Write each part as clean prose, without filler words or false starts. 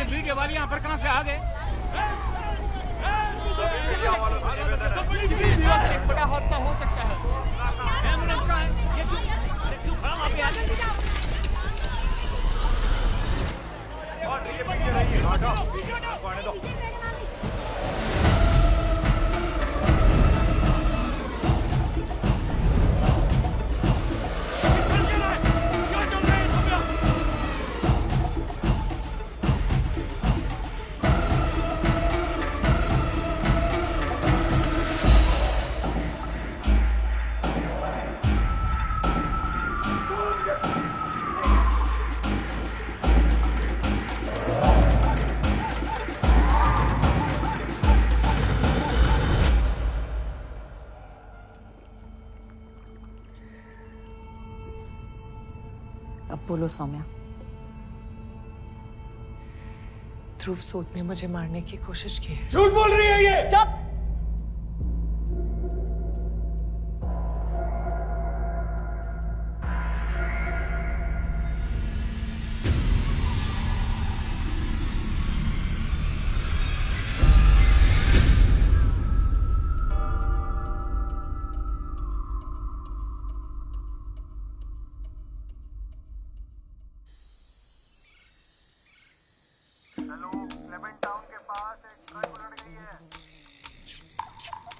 ये मीडिया वाले यहाँ पर कहाँ से आ गए? बड़ा हादसा हो सकता है। एम्बुलेंस कहाँ है? ये क्यों खड़ा वहाँ पे आगे? अब बोलो सौम्या। ध्रुव सूद ने मुझे मारने की कोशिश की है। झूठ बोल रही है ये। चुप।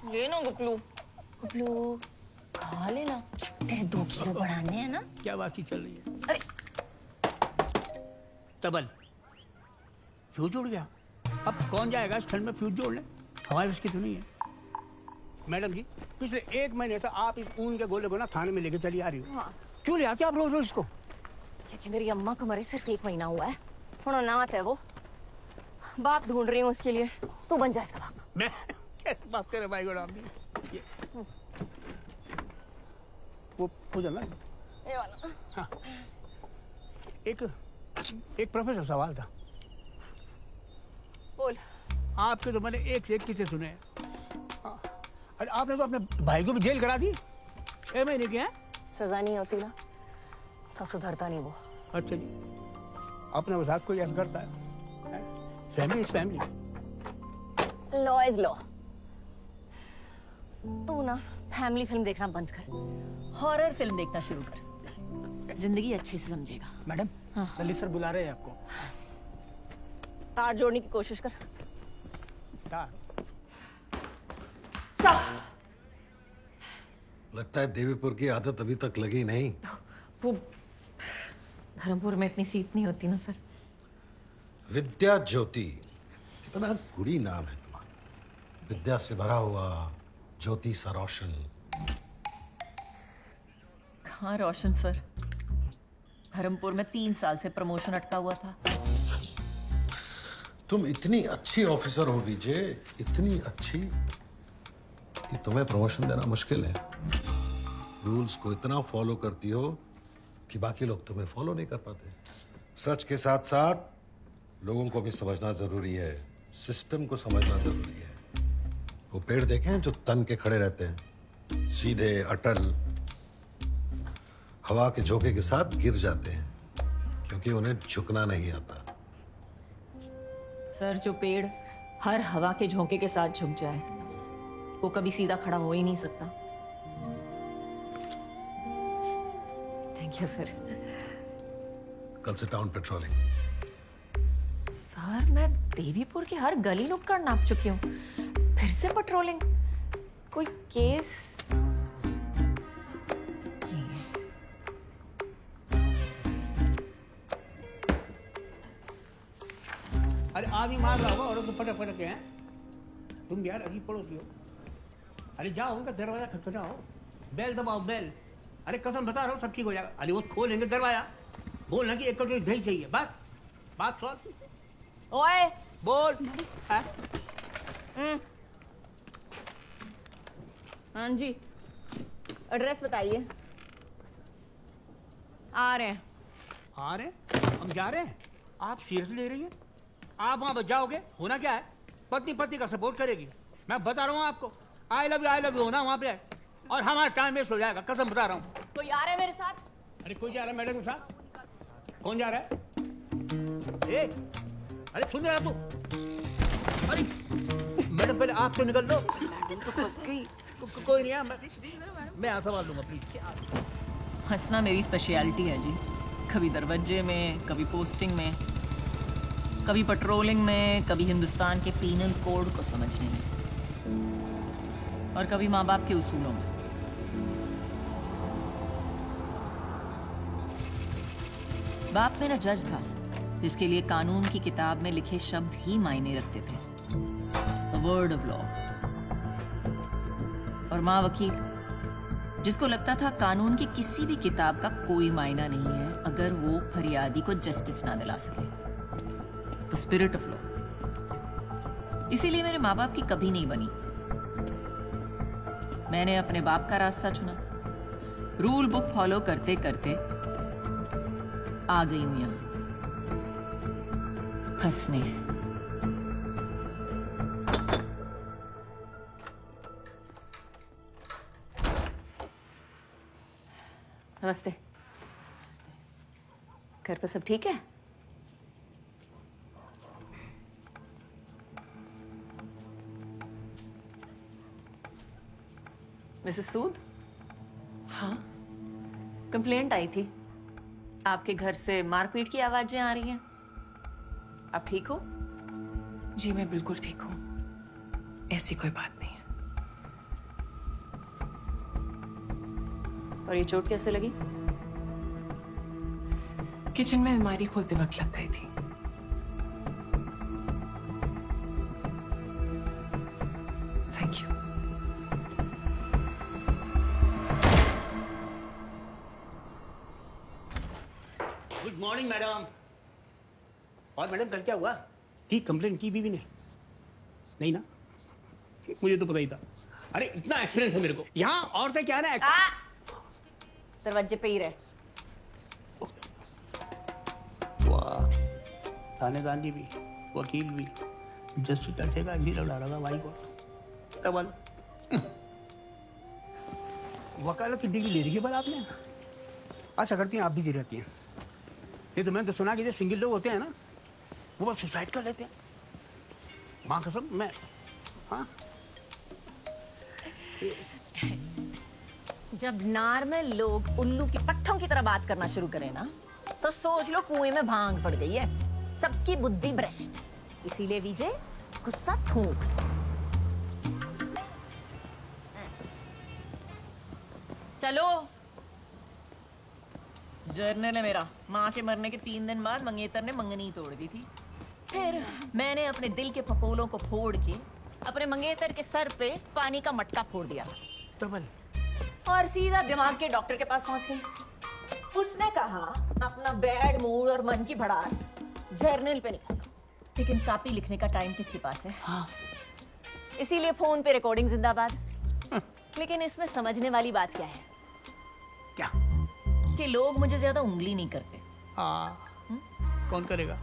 लेना गुपलू, गुपलू खा लेना, तेरे 2 किलो बढ़ाने हैं ना। क्या बातचीत चल रही है? अरे तबल फ्यूज उड़ गया। अब कौन जाएगा इस ठंड में फ्यूज जोड़ने? हमारे उसकी तो नहीं है। मैडम जी, पिछले 1 महीने से आप इस ऊन के गोले को ना थाने में लेके चली आ रही हो। हाँ। क्यों ले आते आप रोज रोज इसको? क्योंकि मेरी अम्मा को मरे सिर्फ 1 महीना हुआ है। थोड़ा नात है वो, बाप ढूंढ रही हूँ उसके लिए। तू बन जा इसका बाप। मैं कैसे बात कर रहे भाई गोड़ा ये वो जाना ये वाला। हाँ। एक प्रोफेसर सवाल था। बोल। आपके तो मैंने एक से एक किस्से सुने हैं। हाँ। अरे आपने तो अपने भाई को भी जेल करा दी 6 महीने की। हैं? सजा नहीं होती ना तो सुधरता नहीं वो। अच्छा जी, अपने साथ कोई ऐसा करता है? Family is family. Law is law. तू ना फैमिली फिल्म देखना बंद कर, हॉरर फिल्म देखना शुरू कर, जिंदगी अच्छे से समझेगा। मैडम, हाँ। ललित सर बुला रहे हैं आपको। तार जोड़ने की कोशिश कर। लगता है देवीपुर की आदत अभी तक लगी नहीं। वो धर्मपुर में इतनी सीट नहीं होती ना सर। विद्या ज्योति, कितना गुड़ी नाम है तुम्हारा। विद्या से भरा हुआ, ज्योति सा रोशन। कहाँ रोशन सर? धर्मपुर में 3 साल से प्रमोशन अटका हुआ था। तुम इतनी अच्छी ऑफिसर हो विजय, इतनी अच्छी कि तुम्हें प्रमोशन देना मुश्किल है। रूल्स को इतना फॉलो करती हो कि बाकी लोग तुम्हें फॉलो नहीं कर पाते। सच के साथ साथ लोगों को भी समझना जरूरी है, सिस्टम को समझना जरूरी है। वो पेड़ देखें जो तन के खड़े रहते हैं, सीधे अटल, हवा के झोंके के साथ गिर जाते हैं क्योंकि उन्हें झुकना नहीं आता। सर, जो पेड़ हर हवा के झोंके के साथ झुक जाए वो कभी सीधा खड़ा हो ही नहीं सकता। Thank you sir. कल से टाउन पेट्रोलिंग। सर, मैं देवीपुर की हर गली नुक्कड़ नाप चुकी हूँ, फिर से पेट्रोलिंग? कोई केस नहीं है। अरे आदमी मार रहा होगा और तो पटक पटक के हैं। तुम यार अजीब पड़ोसी हो। अरे जाओ उनका दरवाजा खटखटाओ, बेल दबाओ बेल। अरे कसम बता रहा हूँ सब ठीक हो जाएगा। अरे वो खोलेंगे दरवाजा, बोलना कि 1 कटोरी दही चाहिए, बस बात सॉल्व। ओए बोल। हाँ जी, एड्रेस बताइए। आ रहे हैं। आ रहे हैं? हम जा रहे हैं? आप सीरियस ले रही हैं? आप वहां बच जाओगे? होना क्या है, पत्नी पति का सपोर्ट करेगी। मैं बता रहा हूँ आपको, आई लव यू होना वहां पे, और हमारा टाइम वेस्ट हो जाएगा, कसम बता रहा हूँ। कोई आ रहा है मेरे साथ? अरे कोई जा रहा है मैडम के साथ? कौन जा रहा है? अरे सुन रहा तू? अरे मैडम पहले आप तो निकल लो। मैडम तो फंस गई। कोई नहीं है, मैं यहाँ संभाल लूंगा प्लीज। हंसना मेरी स्पेशलिटी है जी। कभी दरवाजे में, कभी पोस्टिंग में, कभी पेट्रोलिंग में, कभी हिंदुस्तान के पीनल कोड को समझने में, और कभी माँ बाप के उसूलों में। बाप मेरा जज था, जिसके लिए कानून की किताब में लिखे शब्द ही मायने रखते थे, द वर्ड ऑफ लॉ। और माँ वकील, जिसको लगता था कानून की किसी भी किताब का कोई मायना नहीं है अगर वो फरियादी को जस्टिस ना दिला सके, द स्पिरिट ऑफ लॉ। इसीलिए मेरे माँ बाप की कभी नहीं बनी। मैंने अपने बाप का रास्ता चुना, रूल बुक फॉलो करते करते आ गई हूं यहां फंसने। नमस्ते। घर पे सब ठीक है? मिसेस सूद? हाँ? कंप्लेंट आई थी, आपके घर से मारपीट की आवाजें आ रही हैं। आप ठीक हो? जी मैं बिल्कुल ठीक हूँ, ऐसी कोई बात नहीं है। और ये चोट कैसे लगी? किचन में अलमारी खोलते वक्त लग गई थी। Thank you. Good morning madam. और मैडम कल क्या हुआ? ठीक कंप्लेन की बीवी ने? नहीं ना, मुझे तो पता ही था। अरे इतना एक्सपीरियंस है मेरे को। यहाँ औरतें क्या है ना, दरवाजे पे ही रहे। वाह, थानेदार भी, वकील भी, जस्टिस का इसी लड़ा रहा भाई को। तब वकालत की डिग्री ले रही है पर आपने? अच्छा करती हैं आप भी दे रहती हैं। नहीं तो मैंने तो सुना कि जो सिंगल लोग होते हैं ना, वो बस सुसाइड कर लेते हैं। माँ कसम मैं, हाँ। जब नॉर्मल लोग उल्लू की पट्ठों की तरह बात करना शुरू करें ना, तो सोच लो कुएं में भांग पड़ गई है। सबकी बुद्धि भ्रष्ट। इसीलिए विजय गुस्सा थूक। चलो। जर्नल है मेरा। माँ के मरने के 3 दिन बाद मंगेतर ने मंगनी तोड़ दी थी। फिर मैंने अपने दिल के फपोलों को फोड़ के अपने मंगेतर के सर पे पानी का मटका फोड़ दिया तबल और सीधा दिमाग के डॉक्टर के पास पहुंच गई। उसने कहा अपना बैड मूड और मन की भड़ास जर्नल पे निकालो, लेकिन कॉपी लिखने का टाइम किसके पास है? हाँ। इसीलिए फोन पे रिकॉर्डिंग जिंदाबाद। लेकिन इसमें समझने वाली बात क्या है? क्या? कि लोग मुझे ज्यादा उंगली नहीं करते। कौन करेगा?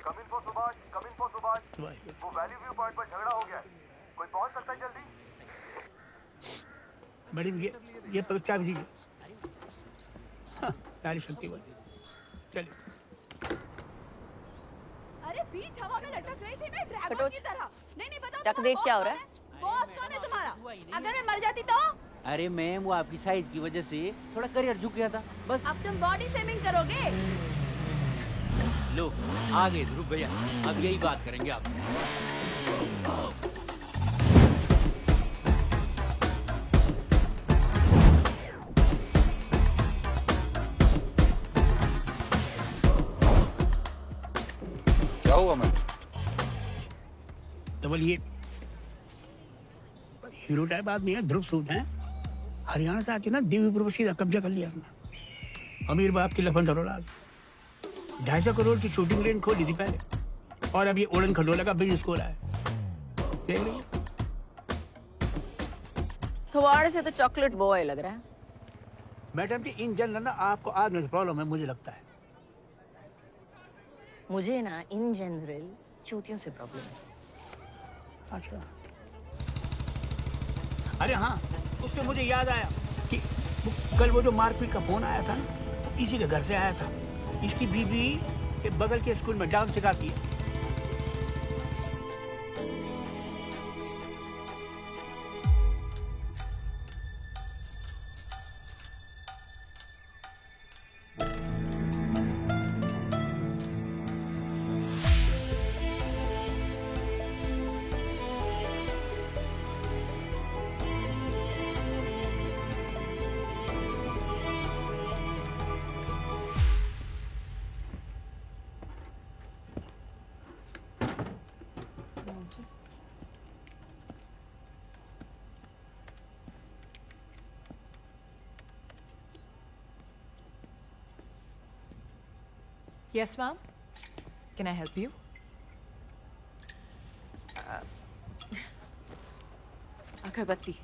Coming for Subhash. वो वैली व्यू पॉइंट पर झगड़ा हो गया है। कोई पहुंच सकता है जल्दी? मैडम ये परीक्षा भी दीजिए। नारी शक्ति वाली। चलिए। अरे बीच हवा में लटक रही थी मैं ड्रैगन की तरह। नहीं बताओ। चक देख क्या हो रहा है? बॉस कौन है तुम्हारा? अगर मैं मर जाती तो? अरे मैम, वो आपकी साइज की वजह से थोड़ा करियर झुक गया था बस। अब तुम बॉडी शेमिंग करोगे? लो आ गए ध्रुव भैया, अब यही बात करेंगे आपसे। क्या हुआ मैम? तो बोलिए, हीरो टाइप आदमी है, ध्रुव सूद है। हरियाणा से आके ना देवीपुर पर सीधा कब्जा कर लिया अपना। अमीर बाप की लफन औलाद। 250 करोड़ की शूटिंग रेंज खोली थी पहले, और अब ये ओड़न खंडोला का बिजनेस खोला है। देख रही है? थवाड़े से तो चॉकलेट बॉय लग रहा है। मैडम जी इन जनरल ना आपको आज में प्रॉब्लम है, मुझे लगता है। मुझे ना इन जनरल चूतियों से प्रॉब्लम है। अच्छा। अरे हाँ, उससे मुझे याद आया कि कल वो जो मारपीट का फोन आया था ना, इसी के घर से आया था। इसकी बीवी ये बगल के स्कूल में डांस सिखाती है। Yes, ma'am. Can I help you? अगरबत्ती।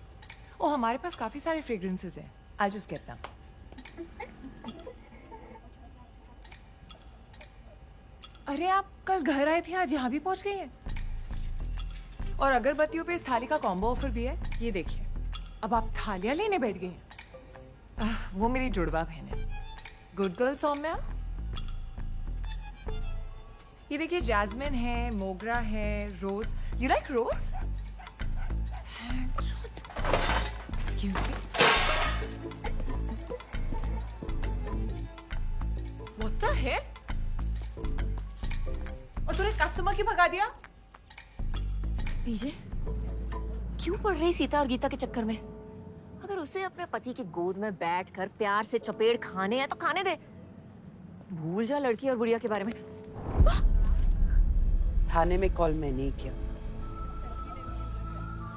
ओ हमारे पास काफी सारे फ्रेग्रेंसेस हैं। I'll just get them. अरे आप कल घर आए थे, आज यहाँ भी पहुँच गई हैं। और अगरबत्तियों पे इस थाली का कॉम्बो ऑफर भी है। ये देखिए, अब आप थालियाँ लेने बैठ गई हैं। वो मेरी जुड़वा बहन है। Good girl Saumya. ये देखिए, जैस्मिन है, मोगरा है, rose. You like rose? Excuse me. What the hell? और तूने कस्टमर क्यों भगा दिया? विजय, क्यों पड़ रही सीता और गीता के चक्कर में? अगर उसे अपने पति की गोद में बैठकर प्यार से चपेट खाने हैं तो खाने दे। भूल जा लड़की और बुढ़िया के बारे में। थाने में कॉल मैंने ही किया।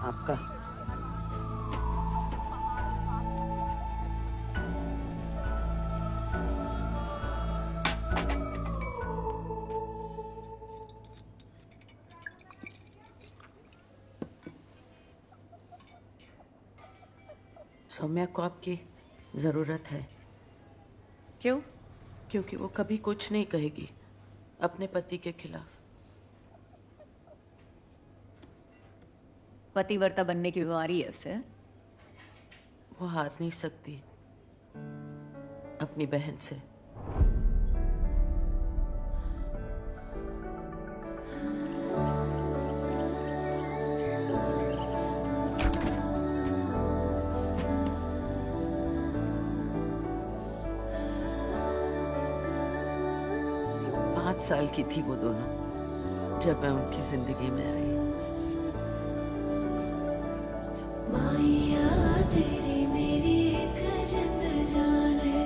आपका सौम्या को आपकी जरूरत है। क्यों? क्योंकि वो कभी कुछ नहीं कहेगी अपने पति के खिलाफ। पतिव्रता बनने की बीमारी है उसे। वो हार नहीं सकती अपनी बहन से। पाँच साल की थी वो दोनों जब मैं उनकी जिंदगी में आई। तेरी मेरी एक जिंद जान है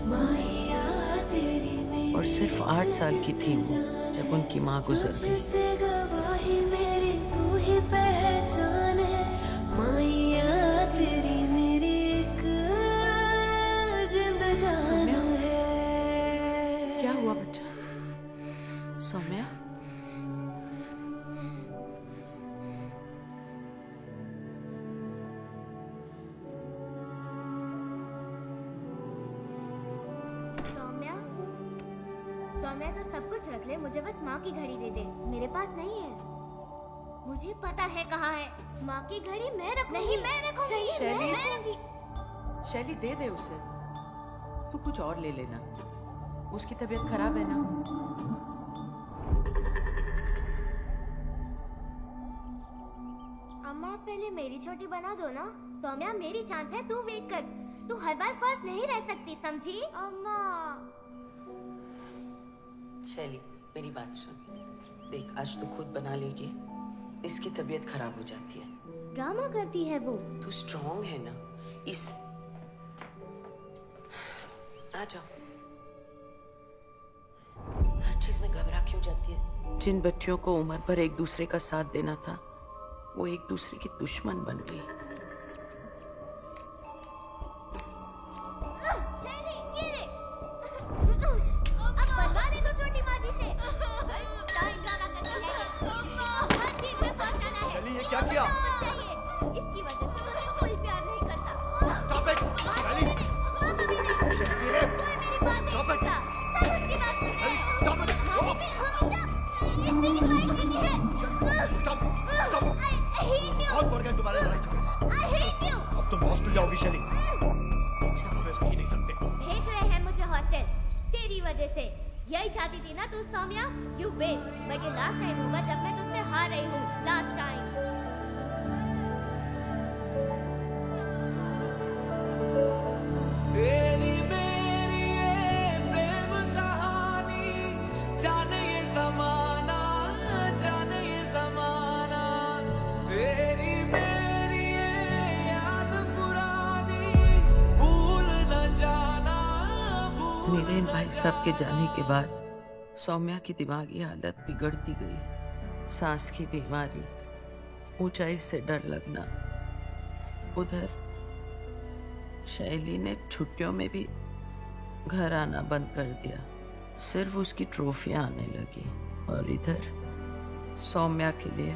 माया, तेरी मेरी। और सिर्फ 8 साल की थी वो जब उनकी माँ गुजर गई। गवाही मेरी तू ही पहचान है माया, तेरी मेरी एक जिंद जान है। क्या हुआ बच्चा? सौम्या? सौम्या तो सब कुछ रख ले, मुझे बस माँ की घड़ी दे दे। मेरे पास नहीं है। मुझे पता है कहाँ है। माँ की घड़ी मैं रखूंगी। नहीं, मैं रखूंगी। मैं रखूंगी। शैली दे दे उसे। तू कुछ और ले लेना, उसकी तबीयत खराब है ना। अम्मा पहले मेरी छोटी बना दो ना। सौम्या मेरी चांस है, तू वेट कर। तू हर बार फर्स्ट नहीं रह सकती, समझी? अम्मा। शैली मेरी बात सुन, देख आज तू खुद बना लेगी, इसकी तबीयत खराब हो जाती है। ड्रामा करती है वो। तू स्ट्रॉन्ग है ना, इस आ जाओ। हर चीज में घबरा क्यों जाती है? जिन बच्चियों को उम्र भर एक दूसरे का साथ देना था वो एक दूसरे की दुश्मन बन गई। यही चाहती थी ना तू सौम्या? यू वेट, बट ये लास्ट टाइम होगा जब मैं तुझसे हार रही हूँ, लास्ट टाइम। तेरी मेरी ये प्रेम कहानी, जाने ये जमाना, जाने ये जमाना। तेरी मेरी ये याद पुरानी, भूल न जाना, मेरे इन भाई साहब के जाने के बाद सौम्या की दिमागी हालत बिगड़ती गई। सांस की बीमारी, ऊंचाई से डर लगना। उधर शैली ने छुट्टियों में भी घर आना बंद कर दिया, सिर्फ उसकी ट्रॉफियां आने लगी। और इधर सौम्या के लिए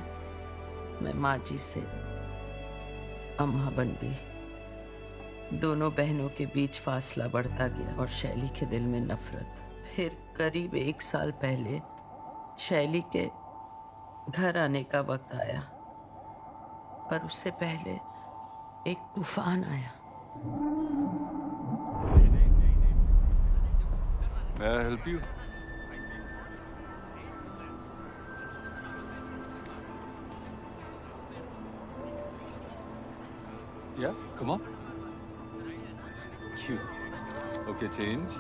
मैं माँ जी से अम्मा बन गई। दोनों बहनों के बीच फासला बढ़ता गया और शैली के दिल में नफरत। फिर करीब 1 साल पहले शैली के घर आने का वक्त आया, पर उससे पहले एक तूफान आया। May I help you? Yeah, come on. Cute. Okay, change.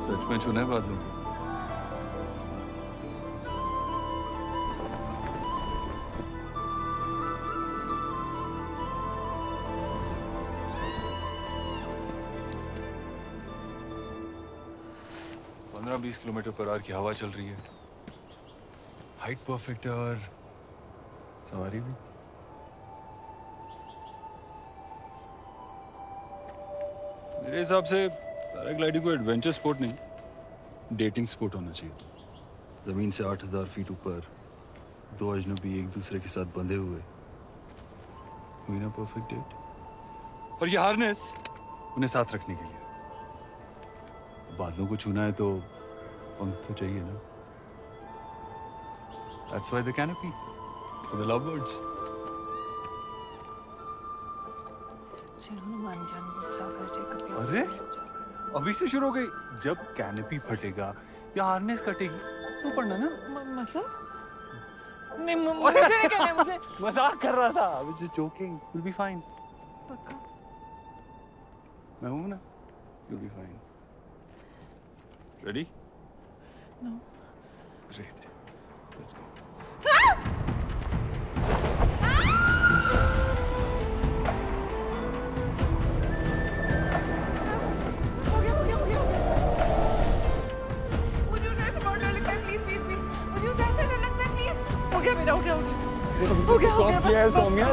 सच में चुना है बादलों को? पंद्रह 20 किलोमीटर पर आवर की हवा चल रही है, हाइट परफेक्ट है और सवारी भी। मेरे हिसाब से पैराग्लाइडिंग को एडवेंचर स्पोर्ट नहीं, डेटिंग स्पोर्ट होना चाहिए। जमीन से 8000 फीट ऊपर दो अजनबी एक दूसरे के साथ बंधे हुए, हुई ना परफेक्ट डेट। और ये हार्नेस उन्हें साथ रखने के लिए। बादलों को छूना है तो पंख तो चाहिए ना। That's why the canopy for the lovebirds. अरे अभी से शुरू हो गई। जब कैनोपी फटेगा या हार्नेस कटेगी तो पढ़ना ना। नहीं, मुझे नहीं कहना है, मुझे मजाक कर रहा था। I was just joking. You'll be fine. पक्का? मैं हूं ना। You'll be fine. Ready? No. Great. Let's go. हो गया सौम्या,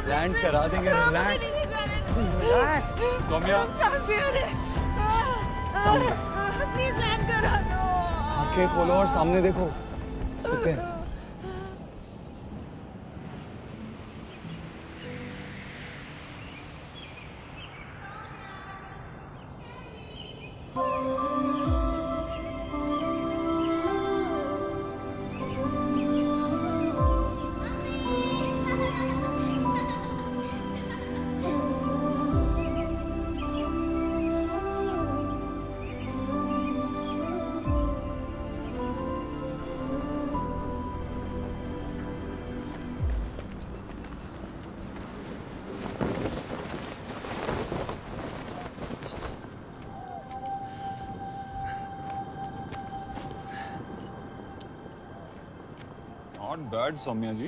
लैंड करा देंगे। सौम्या प्लीज लैंड करा दो। आंखें खोलो और सामने देखो। ओके नॉट बैड सौम्या जी।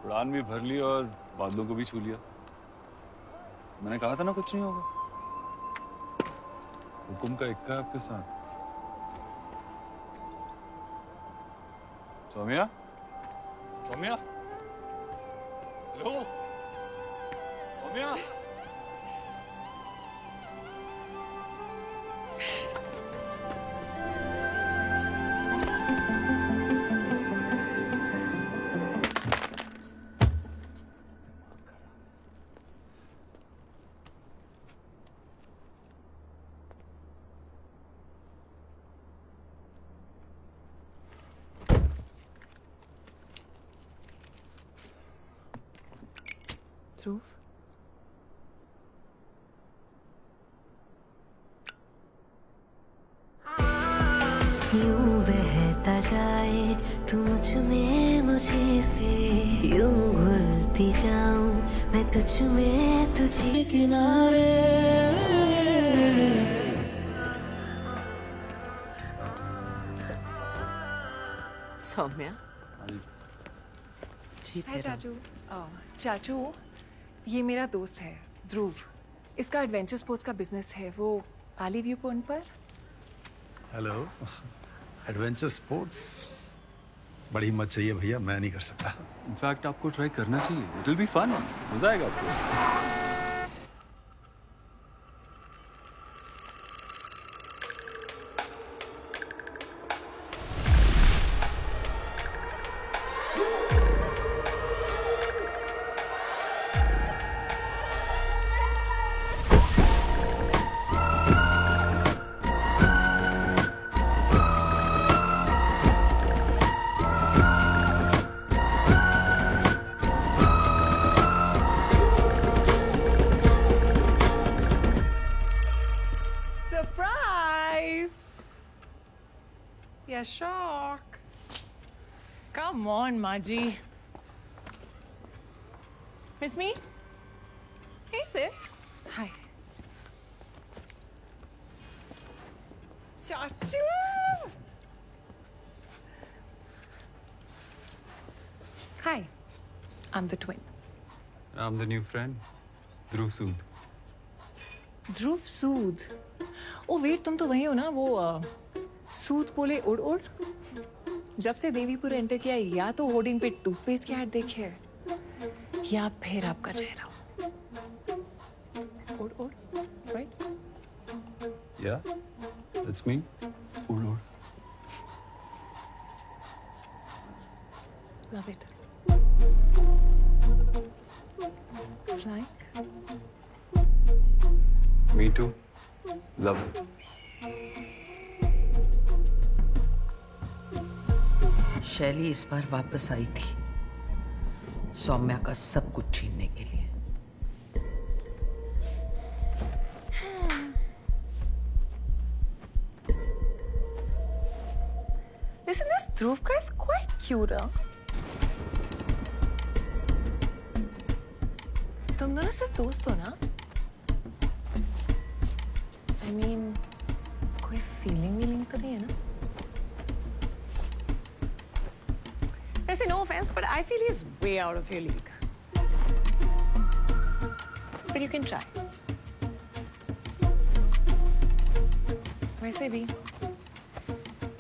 उड़ान भी भर ली और बादलों को भी छू लिया। मैंने कहा था ना कुछ नहीं होगा। हुकुम का इक्का है आपके साथ। सौम्या, सौम्या, हेलो सौम्या। ध्रुव यूं बहता जाए तू मुझ में मुझे से, यूं घुलती जाऊं मैं तुझ में तुझे किनारे। सौम्या हाय चाचू। चाचू ये मेरा दोस्त है ध्रुव। इसका एडवेंचर स्पोर्ट्स का बिजनेस है। वो आली व्यू पॉइंट पर। हेलो। एडवेंचर स्पोर्ट्स बड़ी हिम्मत चाहिए भैया, मैं नहीं कर सकता। इनफैक्ट आपको ट्राई करना चाहिए, इट विल बी फन, मजा आएगा आपको। Surprise! Yeah, shock. Come on, Maji. Miss me? Hey, sis. Hi. Chachu! Hi. I'm the twin. I'm the new friend, Dhruv Sood. Dhruv Sood. Oh wait, तुम तो वही हो ना, वो सूद बोले उड़ उड़। जब से देवीपुर एंटर किया या तो होर्डिंग पे टूथपेस्ट की ऐड देखी है या फिर आपका चेहरा। उड़ उड़, राइट? Yeah, that's me. Uड़ उड़. Love it. Flying. Me too. Love it. शैली इस बार वापस आई थी सौम्या का सब कुछ छीनने के लिए। Listen, this Dhruv guy is quite cute, huh? तुम दोनों सिर्फ दोस्त हो ना? I mean, कोई feeling तो नहीं है ना? वैसे no offense, but I feel he's way out of your league. But you can try. वैसे भी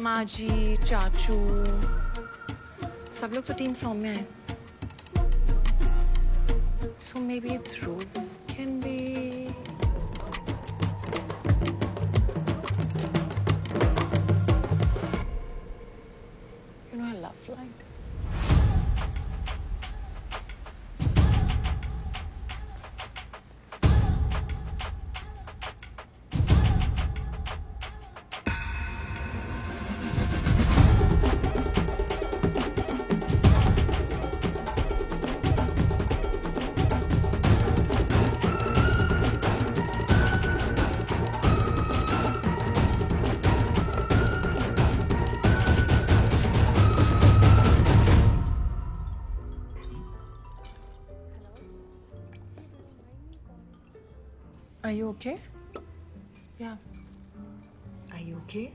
माजी, चाचू, सब लोग तो टीम सौम्या है. So maybe Dhruv can be. You know, I love flying. Are you okay? Yeah. Are you okay?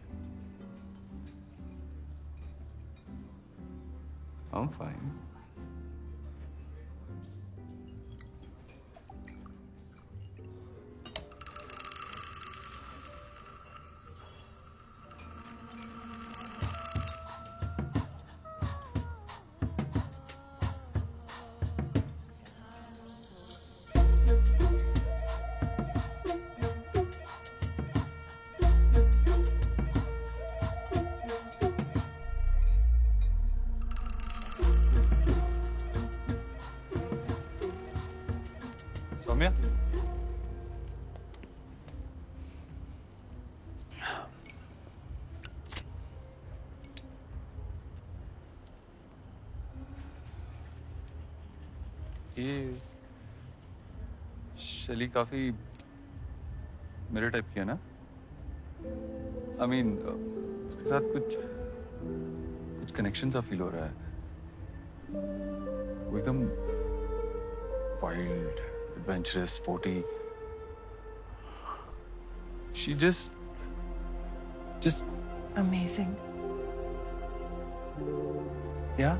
I'm fine. Saumya ये शैली काफी मेरे टाइप की है ना? I mean, उसके साथ कुछ कनेक्शन सा फील हो रहा है। वो एकदम wild, adventurous, sporty. She just amazing. yeah.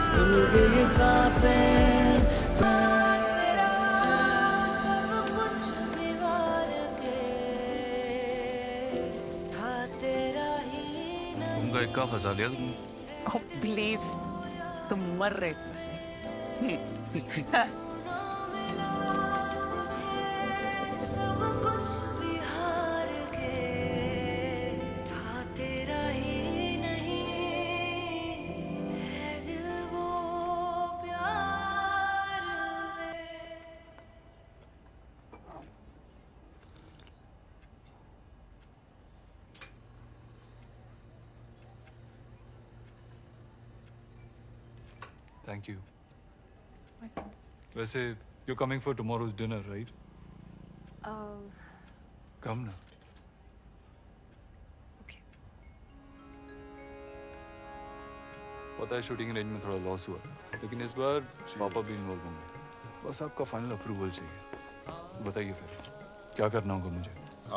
सुन गई सांसें सब कुछ बिगाड़ के था तेरा ही नहीं। उनका इक्का फंसा लिया तुमने। Oh, please. तुम मर रहे थे सब कुछ बिहार के था तेरा ही नहीं है दिल वो प्यार में। Thank you. वैसे you're coming for tomorrow's dinner, right? Come ना। Okay. पता है शूटिंग रेंज में थोड़ा लॉस हुआ था, लेकिन इस बार पापा भी इन्वॉल्व होंगे। बस आपका फाइनल अप्रूवल चाहिए। बताइए फिर क्या करना होगा मुझे?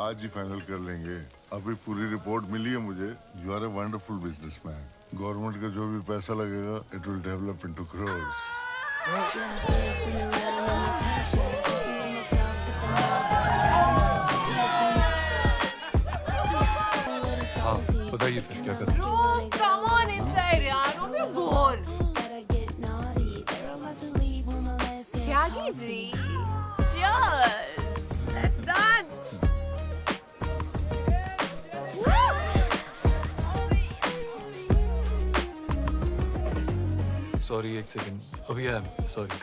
आज ही फाइनल कर लेंगे। अभी पूरी रिपोर्ट मिली है मुझे। You are a wonderful businessman. Government का जो भी पैसा लगेगा it will develop into crores. हाँ बताइए फिर क्या करना है? Come on inside, यार. Don't be a bore. Tyagi ji, cheers. Let's dance. Sorry एक सेकंड, अभी आया। सॉरी।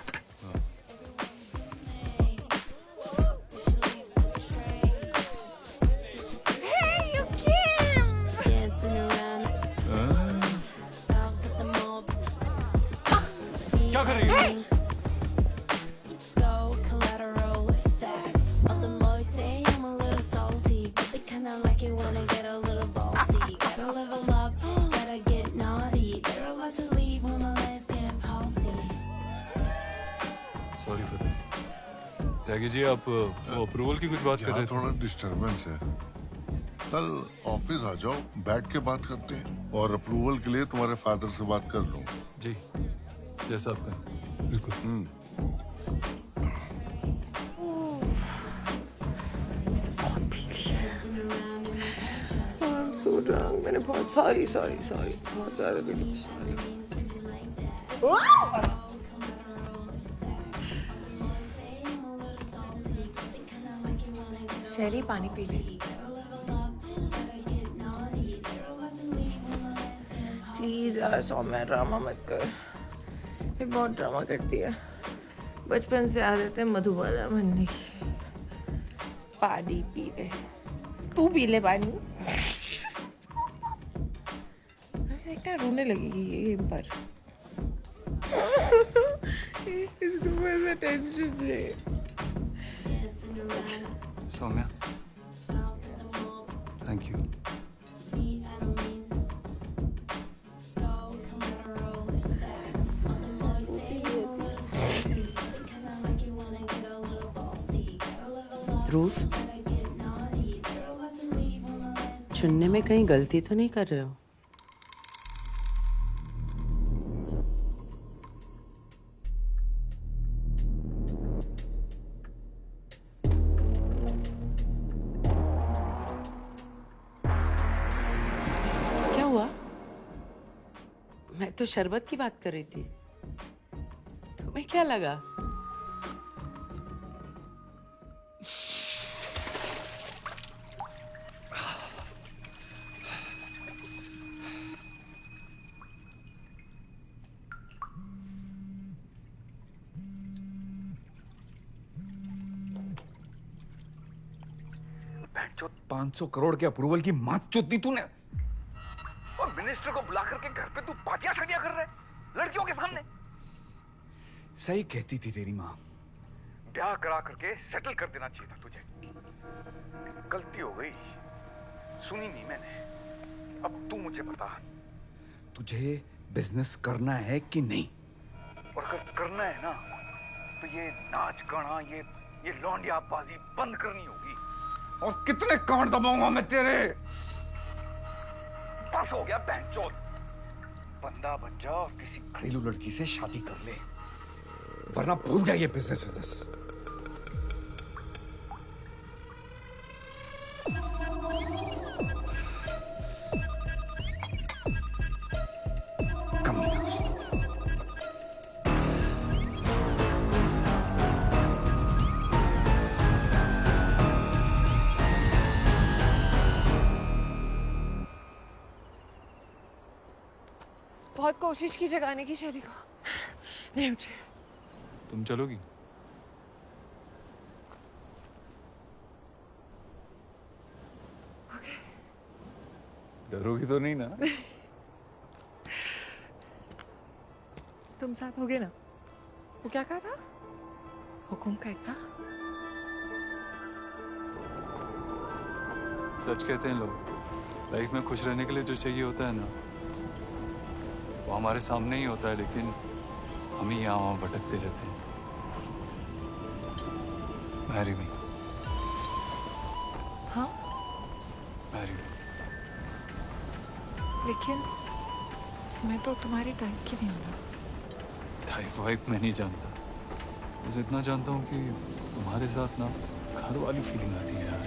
Hey, you came. क्या कर रही है? सॉरी फतेह। त्यागी जी आप वो अप्रूवल की कुछ बात कर रहे थे? थोड़ा डिस्टरबेंस है। कल ऑफिस आ जाओ, बैठ के बात करते हैं और अप्रूवल के लिए तुम्हारे फादर से बात कर लूँ। जी जैसा आप कहें। बिल्कुल। So drunk. मैंने बहुत सॉरी बहुत ज़्यादा वीडियोस। शैली पानी पी ले। प्लीज यार सौम्या ड्रामा मत कर। ये बहुत ड्रामा करती है। बचपन से आदत है मधुबाला बनने की। पानी पी ले। तू पी ले पानी। देखना रोने लगेगी ये पर। इसको बस टेंशन चाहिए। Saumya thank you. ध्रुव, चुनने में कहीं गलती तो नहीं कर रहे हो? क्या हुआ? मैं तो शरबत की बात कर रही थी। तुम्हें क्या लगा? जो 500 करोड़ के अप्रूवल की मात चोद दी तूने, और मिनिस्टर को बुला करके घर पे तू पार्टियां शादियां कर रहे लड़कियों के सामने। सही कहती थी तेरी माँ, ब्याह करा करके सेटल कर देना चाहिए था तुझे। गलती हो गई, सुनी नहीं मैंने। अब तू मुझे बता, तुझे बिजनेस करना है कि नहीं? और अगर करना है ना, तो ये नाच गाना, ये लौंडियाबाजी बंद करनी होगी। और कितने कांड दबाऊंगा मैं तेरे? बस हो गया बहनचोद। बंदा बन जा और किसी घरेलू लड़की से शादी कर ले, वरना भूल जाइए बिजनेस। बहुत कोशिश की जगाने की शैली को, नहीं उठी। तुम चलोगी? डरोगी तो नहीं ना? तुम साथ होगे ना? वो क्या कहा था? हुकुम का इतना? सच कहते हैं लोग, लाइफ में खुश रहने के लिए जो चाहिए होता है ना, वो हमारे सामने ही होता है, लेकिन हम ही यहाँ वहाँ भटकते रहते हैं। Marry me. हाँ? Marry me. लेकिन मैं तो तुम्हारी टाइप की नहीं हूँ। टाइप वाइप मैं नहीं जानता, बस इतना जानता हूँ कि तुम्हारे साथ ना घर वाली फीलिंग आती है यार।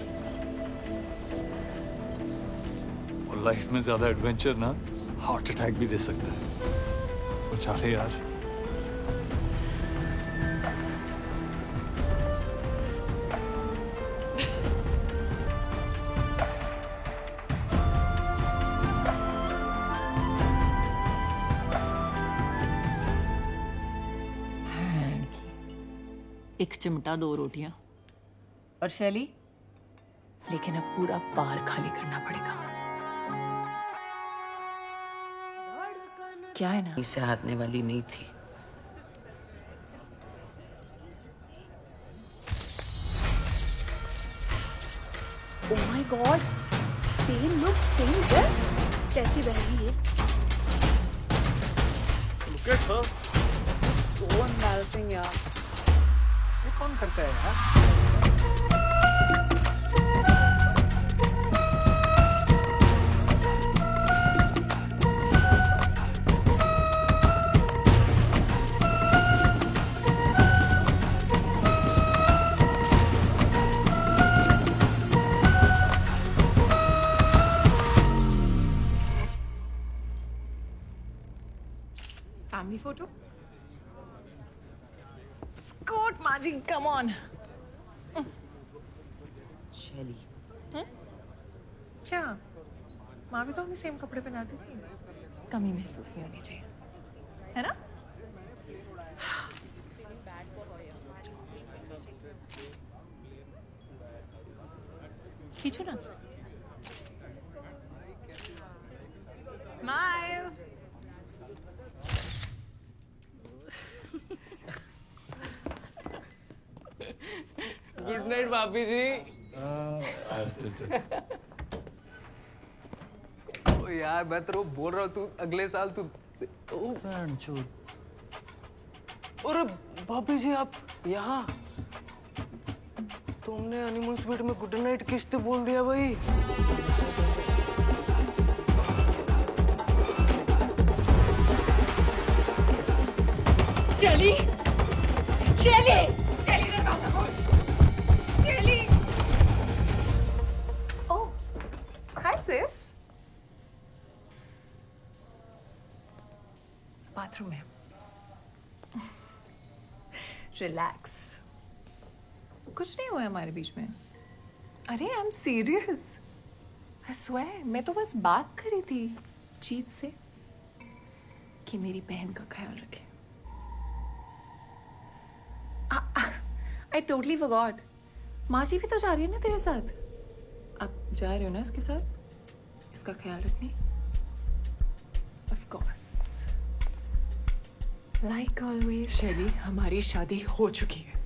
और लाइफ में ज्यादा एडवेंचर ना हार्ट अटैक भी दे सकता है। बचा ले यार। एक चिमटा 2 रोटियां। और शैली, लेकिन अब पूरा बार खाली करना पड़ेगा। क्या है ना, इससे हारने वाली नहीं थी। Oh my God! Same look, same dress. कैसी बहन ये? Look at her. So embarrassing यार। ये कौन करता है यार? Family photo? स्कॉट माजी, कम ऑन। शैली, क्या माँ भी तो हमें सेम कपड़े पहनाती थी, कमी महसूस नहीं होनी चाहिए, है ना? खींचो ना। स्माइल। गुड नाइट भाभी जी। चल चल। ओ यार मैं तेरे को बोल रहा हूँ, तू अगले साल तू। अरे भाभी जी आप यहाँ? तुमने हनीमून स्वीट में गुड नाइट किस तो बोल दिया भाई। शैली, शैली, शैली दरवाजा खोल। शैली। Oh, hi sis. बाथरूम में। रिलैक्स। कुछ नहीं हुआ हमारे बीच में। अरे I am serious. I swear, मैं तो बस बात करी थी जीत से कि मेरी बहन का ख्याल रखे। I totally forgot. माँ जी भी तो जा रही है ना तेरे साथ। आप जा रहे हो ना इसके साथ? इसका ख्याल रखनी? Of course. Like always. शैली, हमारी शादी हो चुकी है,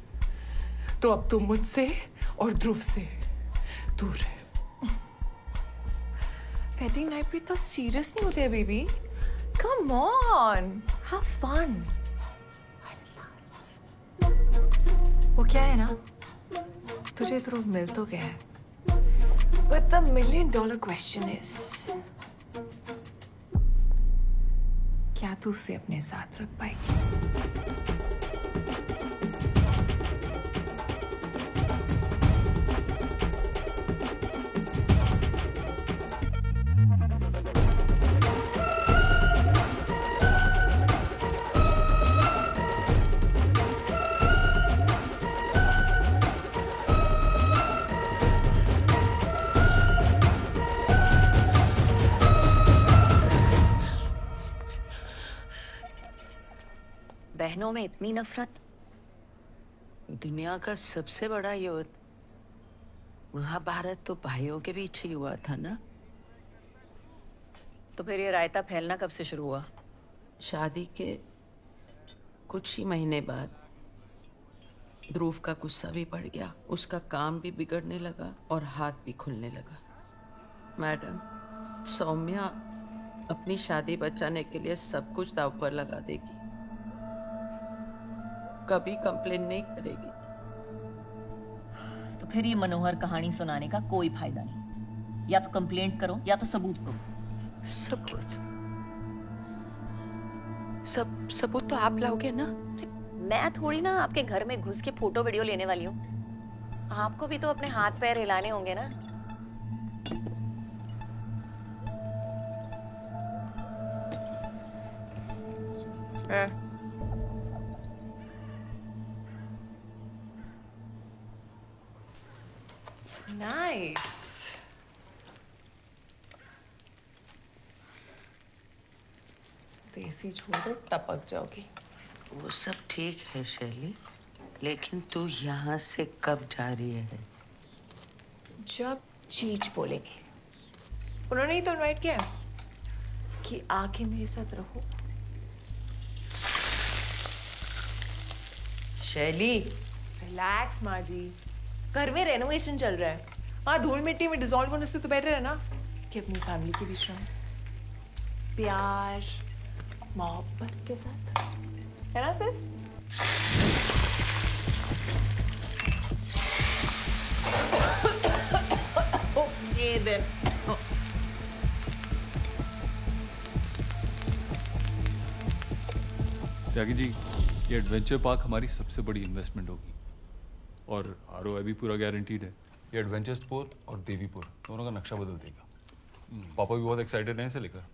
तो अब तू मुझसे और ध्रुव से दूर है। वेडिंग नाइट पे तो सीरियस नहीं होते baby. Come on, have fun. While it lasts. वो क्या है ना, तुझे ध्रुव मिल तो गया है, but the $1,000,000 question is, क्या तू उसे अपने साथ रख पाएगी? बहनों में इतनी नफरत। दुनिया का सबसे बड़ा युद्ध महाभारत तो भाइयों के बीच ही हुआ था ना। तो फिर ये रायता फैलना कब से शुरू हुआ? शादी के कुछ ही महीने बाद ध्रुव का गुस्सा भी बढ़ गया, उसका काम भी बिगड़ने लगा और हाथ भी खुलने लगा। मैडम, सौम्या अपनी शादी बचाने के लिए सब कुछ दांव पर लगा देगी, कभी कंप्लेन नहीं करेगी। तो फिर ये मनोहर कहानी सुनाने का कोई फायदा नहीं। या तो कंप्लेंट करो या तो सबूत दो। सबूत तो आप लाओगे ना? मैं थोड़ी ना आपके घर में घुस के फोटो वीडियो लेने वाली हूँ। आपको भी तो अपने हाथ पैर हिलाने होंगे ना। Nice. देसी छोड़ो, टपक जाओगी। वो सब ठीक है शैली, लेकिन तू यहाँ से कब जा रही है? जब चीच बोलेगी। उन्होंने ही तो इनवाइट किया है कि आके मेरे साथ रहो। शैली, रिलैक्स माँ जी, घर में रेनोवेशन चल रहा है। हाँ, धूल मिट्टी में डिसॉल्व होने से तो बेटर है ना कि अपनी फैमिली के बीच में प्यार मोहब्बत के साथ, है ना सिस? ये देन त्यागी जी, ये एडवेंचर पार्क हमारी सबसे बड़ी इन्वेस्टमेंट होगी और आरओआई भी पूरा गारंटीड है। ये एडवेंचर स्पोर्ट और देवीपुर दोनों का नक्शा बदल देगा। पापा भी बहुत एक्साइटेड हैं इसे लेकर।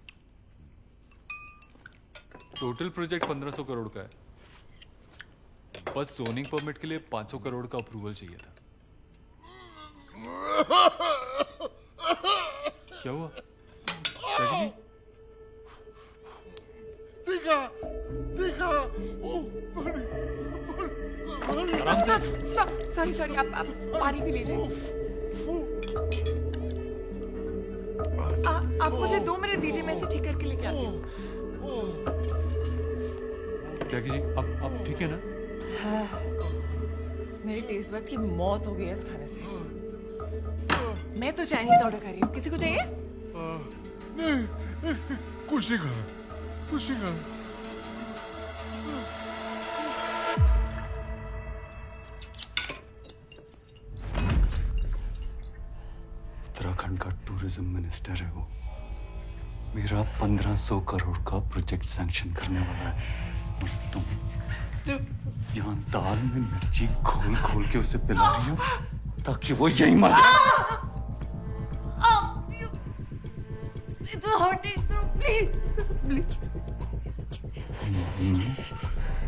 टोटल प्रोजेक्ट 1500 करोड़ का है, बस जोनिंग परमिट के लिए 500 करोड़ का अप्रूवल चाहिए था। क्या हुआ त्यागी जी? आराम से। सॉरी, आप पानी पी लीजिए। आप मुझे 2 मिनट दीजिए, मैं इसे ठीक करके लेके आती हूँ। त्यागी जी, आप ठीक है ना? मेरी टेस्ट बड्स की मौत हो गई है इस खाने से। मैं तो चाइनीज ऑर्डर कर रही हूँ, किसी को चाहिए? नहीं, कुछ नहीं खाना, कुछ नहीं खाना। उत्तराखंड का टूरिज्म मिनिस्टर है वो। मेरा 1500 करोड़ का प्रोजेक्ट सैंक्शन करने वाला है और तुम यहाँ दाल में मिर्ची घोल घोल के उसे पिला रही हो ताकि वो यहीं मर जाए। It's hurting, please. You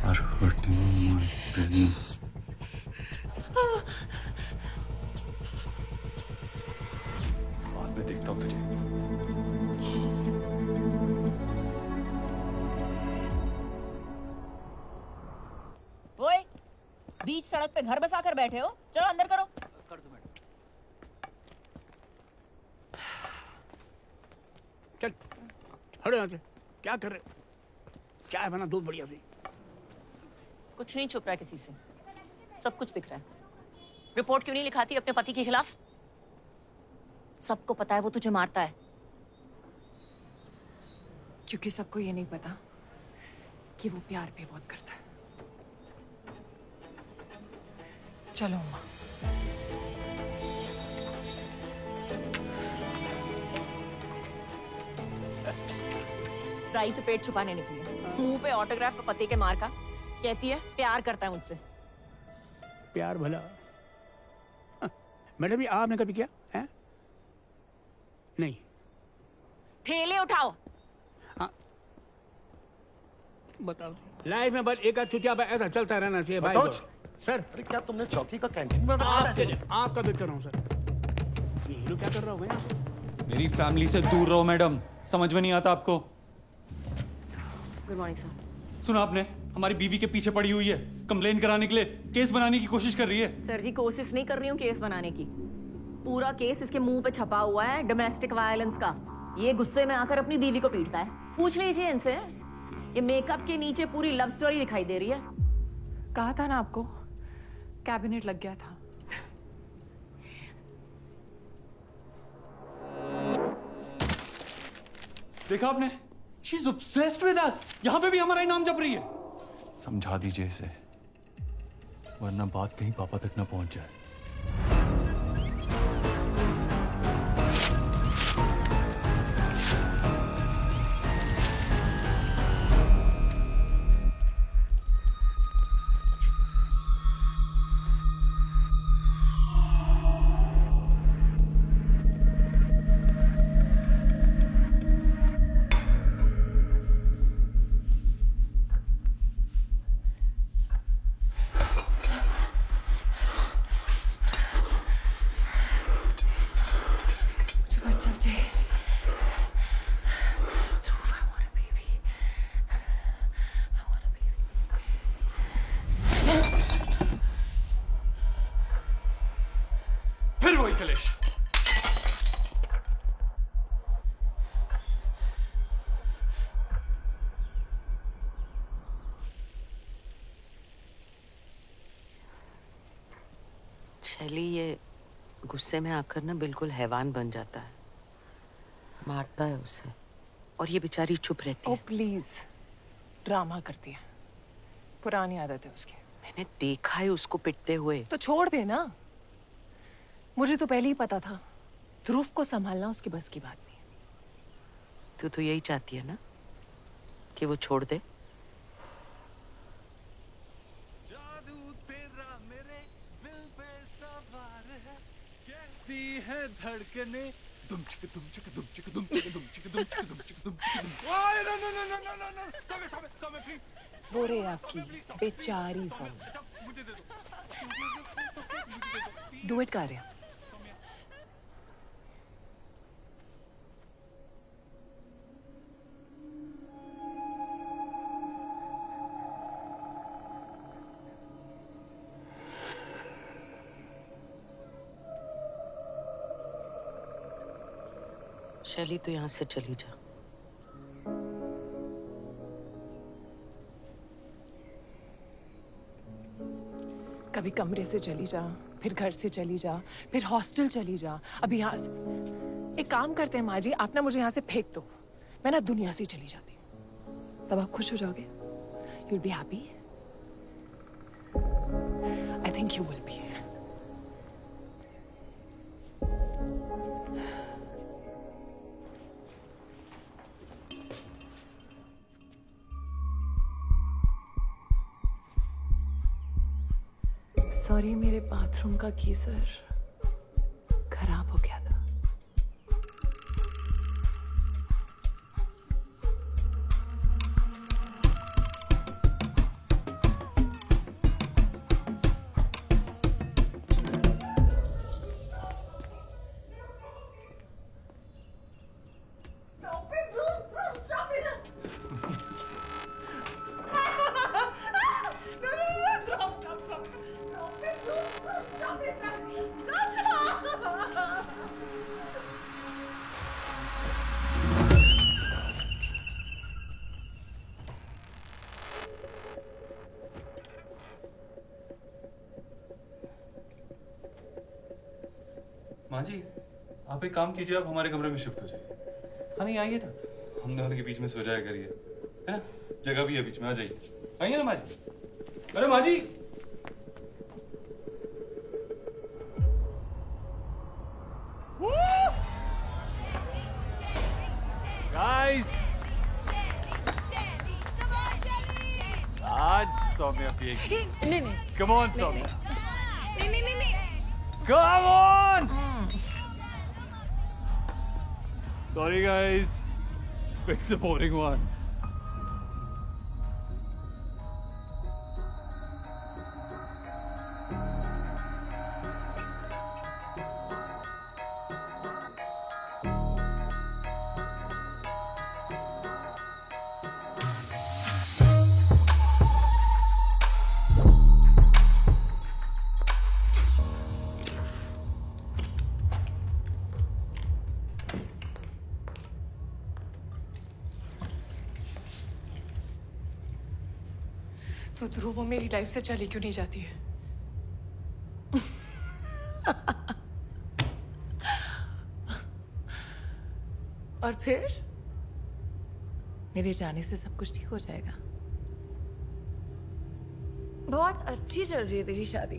are hurting my business. बाद में देखता हूँ तुझे। ओए, बीच सड़क पे घर बसा कर बैठे हो, चलो अंदर करो। कर दो मैडम। हटो यहाँ से। क्या कर रहे? चाय बना दो बढ़िया सी। कुछ नहीं छुप रहा है किसी से, सब कुछ दिख रहा है। रिपोर्ट क्यों नहीं लिखाती अपने पति के खिलाफ? सबको पता है वो तुझे मारता है। क्योंकि सबको ये नहीं पता कि वो प्यार भी बहुत करता है। चलो अम्मा। राई से पेट छुपाने निकली है, मुंह पे ऑटोग्राफ पति के मार का, कहती है प्यार करता है मुझसे। प्यार भला? हाँ, मैडम ये आपने कभी किया है? नहीं। ठेले उठाओ। हाँ बताओ। लाइफ में बस एक आध चुतिया ऐसा चलता रहना चाहिए भाई। सर अरे क्या तुमने चौकी का कैंटीन में आपके लिए आपका वेट कर रहा हूँ सर। ये हीरो क्या कर रहा होगा यहाँ पे? मेरी फैमिली से दूर रहो मैडम, समझ में नहीं आता आपको। Good morning sir. सुना आपने, हमारी बीवी के पीछे पड़ी हुई है, कंप्लेन कराने के लिए केस बनाने की कोशिश कर रही है। सर जी कोशिश नहीं कर रही हूँ केस बनाने की, पूरा केस इसके मुंह पे छपा हुआ है डोमेस्टिक वायलेंस का। ये गुस्से में आकर अपनी बीवी को पीटता है। पूछ लीजिए इनसे, ये मेकअप के नीचे पूरी लव स्टोरी दिखाई दे रही है। कहा था ना आपको, कैबिनेट लग गया था। देखा आपने, she is obsessed with us. यहाँ पे भी हमारा ही नाम जप रही है। समझा दीजिए इसे, वरना बात कहीं पापा तक ना पहुंच जाए। फिर वही कलेश। शैली ये गुस्से में आकर ना बिल्कुल हैवान बन जाता है, मारता है उसे, और ये बेचारी चुप रहती है। ओ प्लीज, ड्रामा करती है, पुरानी आदत है उसकी। मैंने देखा है उसको पिटते हुए। तो छोड़ दे ना, मुझे तो पहले ही पता था ध्रुव को संभालना उसकी बस की बात नहीं। तू तो यही चाहती है ना कि वो छोड़ दे। है धड़कने दुम चिक दुम चिक दुम चिक दुम चिक दुम चिक दुम चिक दुम चिक दुम चिक। वो रे आपकी बेचारी सौम्या। डुएट गा रहे हैं। शैली तो यहाँ से चली जा। कभी कमरे से चली जा, फिर घर से चली जा, फिर हॉस्टल चली जा, अभी यहाँ से। एक काम करते हैं माँ जी, आप ना मुझे यहाँ से फेंक दो, मैं ना दुनिया से चली जाती हूँ, तब आप खुश हो जाओगे। You'll be happy? I think you will be. Sorry, मेरे बाथरूम का गीजर खराब हो गया था। माँ जी, आप एक काम कीजिए, आप हमारे कमरे में शिफ्ट हो जाइए। हाँ नहीं, आइए ना, हम दोनों के बीच में सो जाया करिए, है ना? जगह भी है बीच में, आ जाइए। आइए ना माँ जी। अरे माँ जी, गाइस, आज सौम्या पिएगी। नहीं नहीं, कम ऑन सौम्या, नहीं नहीं नहीं नहीं, come on. Sorry guys, pick the boring one. तो ध्रुव, वो मेरी लाइफ से चली क्यों नहीं जाती है? और फिर मेरे जाने से सब कुछ ठीक हो जाएगा। बहुत अच्छी चल रही है तेरी शादी।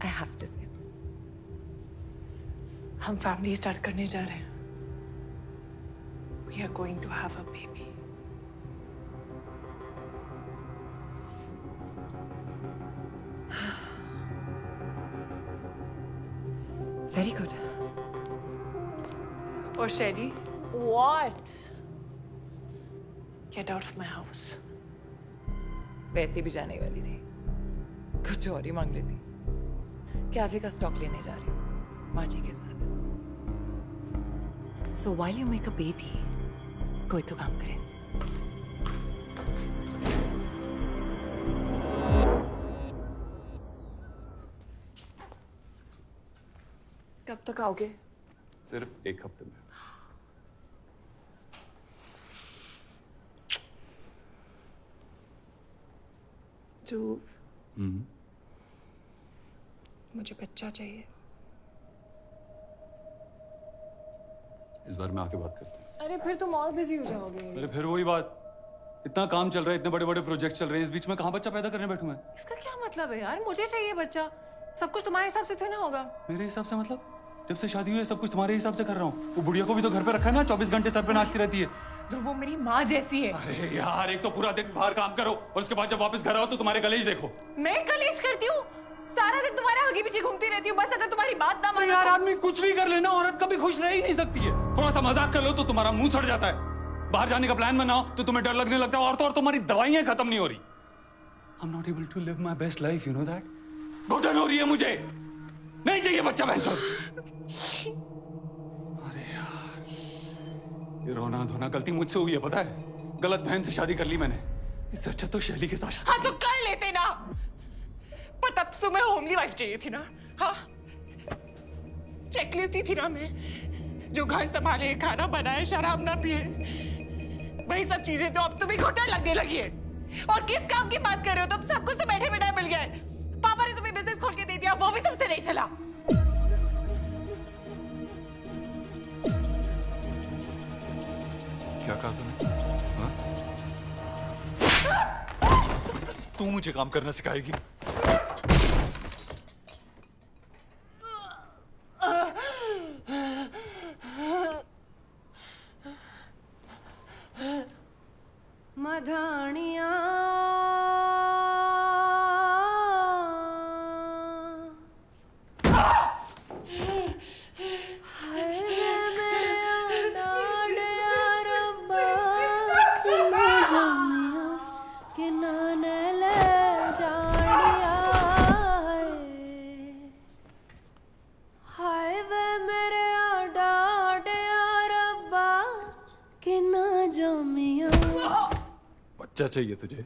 आई हैव टू से, हम फैमिली स्टार्ट करने जा रहे हैं। We are going to have a baby. Very good. और शैली? What? Get out of my house. वैसे भी जाने वाली थी, कुछ और ही मांग लेती। कैफे का स्टॉक लेने जा रही हूँ माँ जी के साथ। So while you make a baby, कोई तो काम करे। कब तक आओगे? सिर्फ एक हफ्ते में। मुझे बच्चा चाहिए। इस बार में आके बात करते हैं। अरे फिर तुम और बिजी हो जाओगे। अरे फिर वही बात, इतना काम चल रहा है, इतने बड़े बड़े प्रोजेक्ट चल रहे हैं, इस बीच में कहाँ बच्चा पैदा करने बैठूं मैं? इसका क्या मतलब है यार? मुझे चाहिए बच्चा। सब कुछ तुम्हारे हिसाब से तो ना होगा। मेरे हिसाब से मतलब? जब से शादी हुई है सब कुछ तुम्हारे हिसाब से कर रहा हूँ। वो बुढ़िया को भी तो घर पे रखा है ना, 24 घंटे सर पे नाचती रहती है। तो वो मेरी माँ जैसी है। अरे यार, एक तो पूरा दिन बाहर काम करो और उसके बाद जब वापस घर आओ तो तुम्हारे कलेज देखो। मैं कलेश करती हूँ? सारा दिन तुम्हारे आगे पीछे घूमती रहती हूँ, बस अगर तुम्हारी बात ना माने। यार आदमी कुछ भी कर लेना, औरत कभी खुश रह ही नहीं सकती है। थोड़ा सा मजाक कर लो तो तुम्हारा मुंह सड़ जाता है। बाहर जाने का प्लान बनाओ तो तुम्हें डर लगने लगता है, और तो और तुम्हारी दवाइयां खत्म नहीं हो रही। I'm not able to live my best life, you know that? घुटन हो रही है मुझे, नहीं चाहिए बच्चा बहनचोद। अरे यार, ये रोना धोना गलती मुझसे हुई है, पता है? गलत बहन से शादी कर ली मैंने। इससे अच्छा तो शैली के साथ। हाँ तो कर लेते ना, पर तब तुम्हें होमली वाइफ चाहिए थी ना? हाँ, चेकलिस्ट ही थी ना मैं, जो घर संभाले, खाना बनाए, शराब ना पिए। वही सब चीजें तो अब तुम्हें घुटन लगने लगी है। और किस काम की बात कर रहे हो तुम? सब कुछ तो बैठे बैठे मिल गया है। पापा ने तुम्हें बिजनेस खोल के दे दिया, वो भी तुमसे नहीं चला। क्या कहा तूने? तू मुझे काम करना सिखाएगी? मधानिया बच्चा चाहिए तुझे?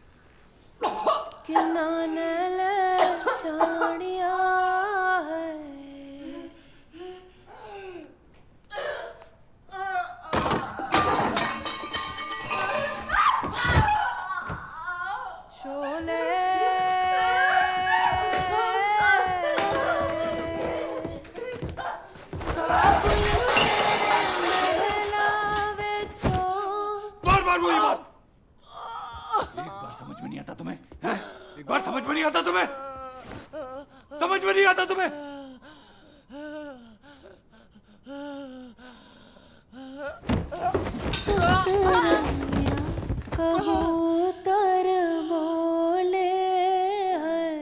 बात समझ में नहीं आता तुम्हें? समझ में नहीं आता तुम्हें? कबूतर बोले हैं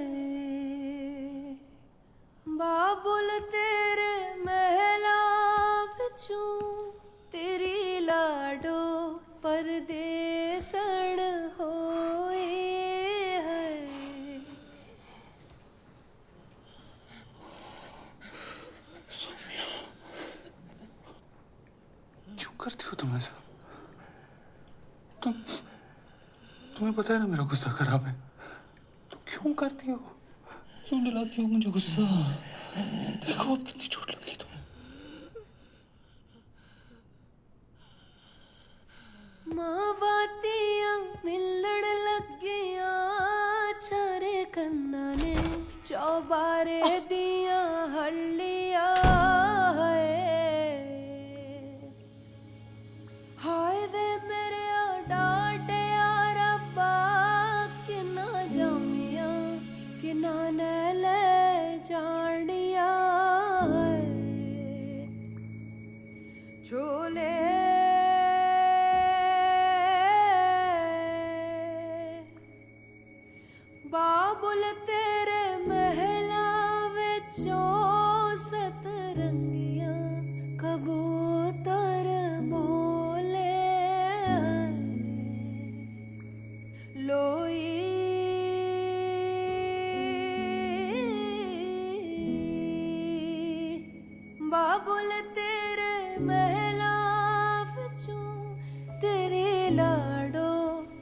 बाबुल तेरे महला विचू तेरी लाडो परदेसण होए है। सोनिया, क्यों करती हो तुम ऐसा? तुम्हें पता है ना मेरा गुस्सा खराब है, तो क्यों करती हो? क्यों दिलाती हो मुझे गुस्सा? देखो अब कितनी चोट लगी तुम्हें। मावातियां मिलड़ लगिया चारे कंदा ने चौबारे दिया हल्लिया हाय वे मेरे डाटे रब्बा कि ना जामिया कि ना ले जानिया छोले बाबुल तेरे महला विचों सतरंगिया कबूतर बोले लोई बाबुल तेरे महला विचों तेरी लाडो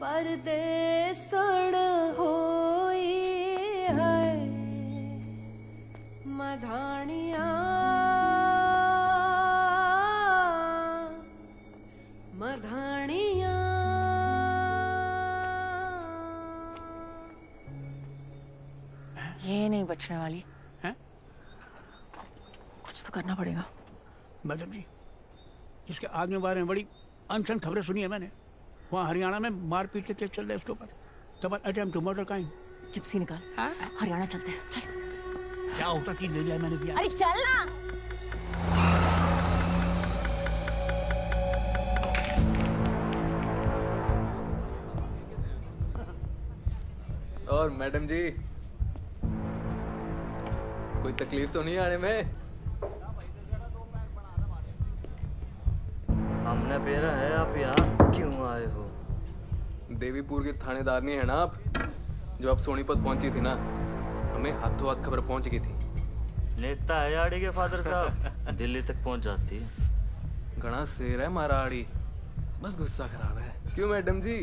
परदेसण होई है मधानिया मधानिया ये नहीं बचने वाली हैं? कुछ तो करना पड़ेगा। मैडम जी, इसके आगे बारे में बड़ी अनसन खबरें सुनी है मैंने। वहाँ हरियाणा में मारपीट के केस चल रहे हैं उसके ऊपर। Double attempt to murder kind. Gypsy निकाल, हरियाणा चलते हैं। चल। क्या होता चीज ले लिया मैंने भी। अरे चल ना। और मैडम जी, कोई तकलीफ तो नहीं आने में? हमने बेरा है आप यहाँ क्यों आए हो? देवीपुर के थानेदार नहीं है ना आप? जो आप सोनीपत पहुंची थी ना, हमें हाथों हाथ खबर पहुंच गई थी। नेता है आड़ी के फादर साहब, दिल्ली तक पहुंच जाती है। घना शेर है मारा आड़ी, बस गुस्सा खराब है। क्यों मैडम जी,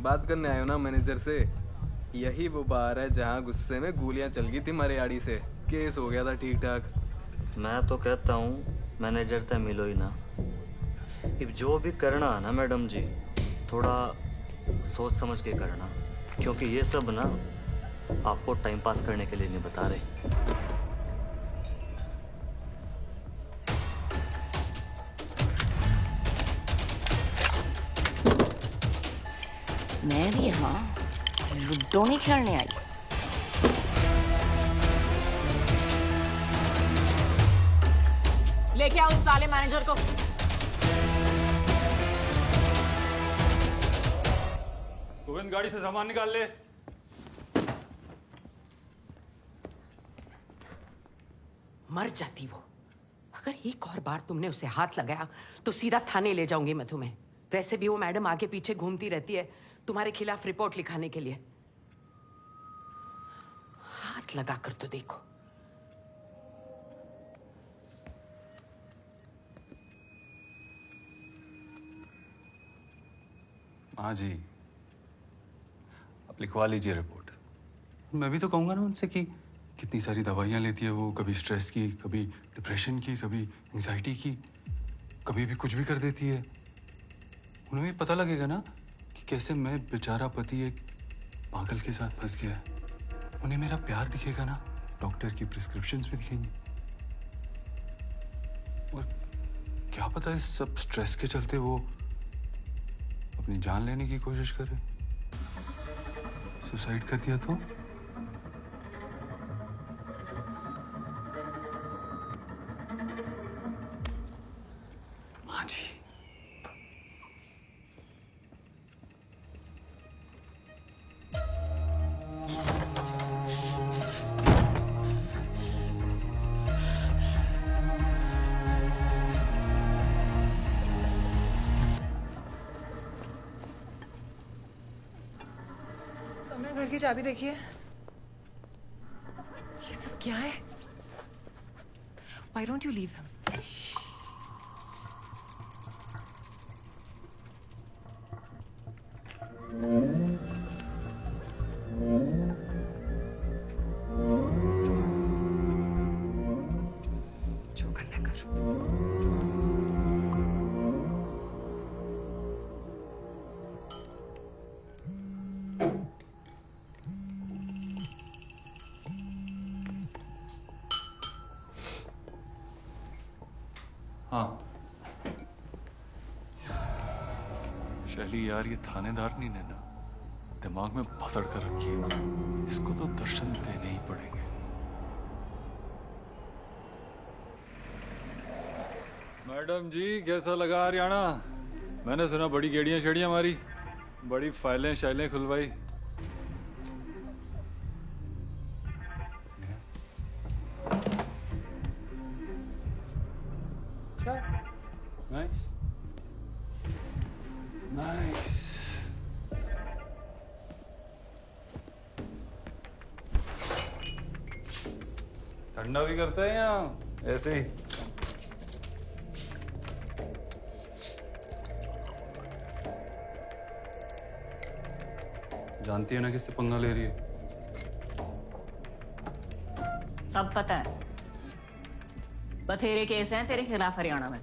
बात करने आए हो ना मैनेजर से? यही वो बार है जहाँ गुस्से में गोलियां चल गई थी मारे आड़ी से, केस हो गया था ठीक ठाक। मैं तो कहता हूँ मैनेजर तय मिलो ही ना। अब जो भी करना है ना मैडम जी, थोड़ा सोच समझ के करना, क्योंकि ये सब ना आपको टाइम पास करने के लिए नहीं बता रहे। मैं भी यहाँ लूडो नहीं खेलने आई। लेके आओ उस साले मैनेजर को। गोविंद, गाड़ी से सामान निकाल ले। मर जाती वो। अगर एक और बार तुमने उसे हाथ लगाया तो सीधा थाने ले जाऊंगी मैं तुम्हें। वैसे भी वो मैडम आगे पीछे घूमती रहती है तुम्हारे खिलाफ रिपोर्ट लिखाने के लिए। हाथ लगा कर तो देखो। हाँ जी, आप लिखवा लीजिए रिपोर्ट। मैं भी तो कहूँगा ना उनसे कि कितनी सारी दवाइयाँ लेती है वो, कभी स्ट्रेस की, कभी डिप्रेशन की, कभी एंजाइटी की, कभी भी कुछ भी कर देती है। उन्हें भी पता लगेगा ना कि कैसे मैं बेचारा पति एक पागल के साथ फंस गया है। उन्हें मेरा प्यार दिखेगा ना, डॉक्टर की प्रिस्क्रिप्शंस भी दिखेंगी। और क्या पता इस सब स्ट्रेस के चलते वो अपनी जान लेने की कोशिश करे। सुसाइड कर दिया तो? हाँ जी। सौम्या, घर की चाबी देखिए। ये सब क्या है? Why don't you leave him? जो करना कर। हाँ शैली यार, ये थानेदार नहीं है ना, दिमाग में भसड़ कर रखी है। इसको तो दर्शन देने ही पड़ेंगे। मैडम जी, कैसा लगा हरियाणा? मैंने सुना बड़ी गेड़ियां शेड़ियां मारी, बड़ी फाइलें शाइलें खुलवाई। Nice nice. ठंडा भी करते हैं या ऐसे ही? जानती है ना किससे पंगा ले रही है? सब पता है। बथेरे केस हैं तेरे खिलाफ हरियाणा में,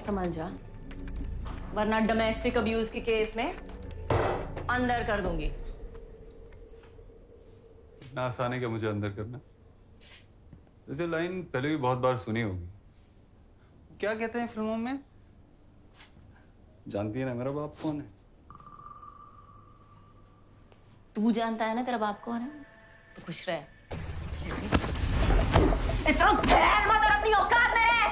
समझ जा, वरना डोमेस्टिक अब्यूज के केस में अंदर कर दूंगी। इतना आसान है क्या मुझे अंदर करना? वैसे लाइन पहले भी बहुत बार सुनी होगी। क्या कहते हैं फिल्मों में? जानती है ना मेरा बाप कौन है? तू जानता है ना तेरा बाप कौन है? तो खुश रहे। इतना फैल मत और अपनी औकात में रह।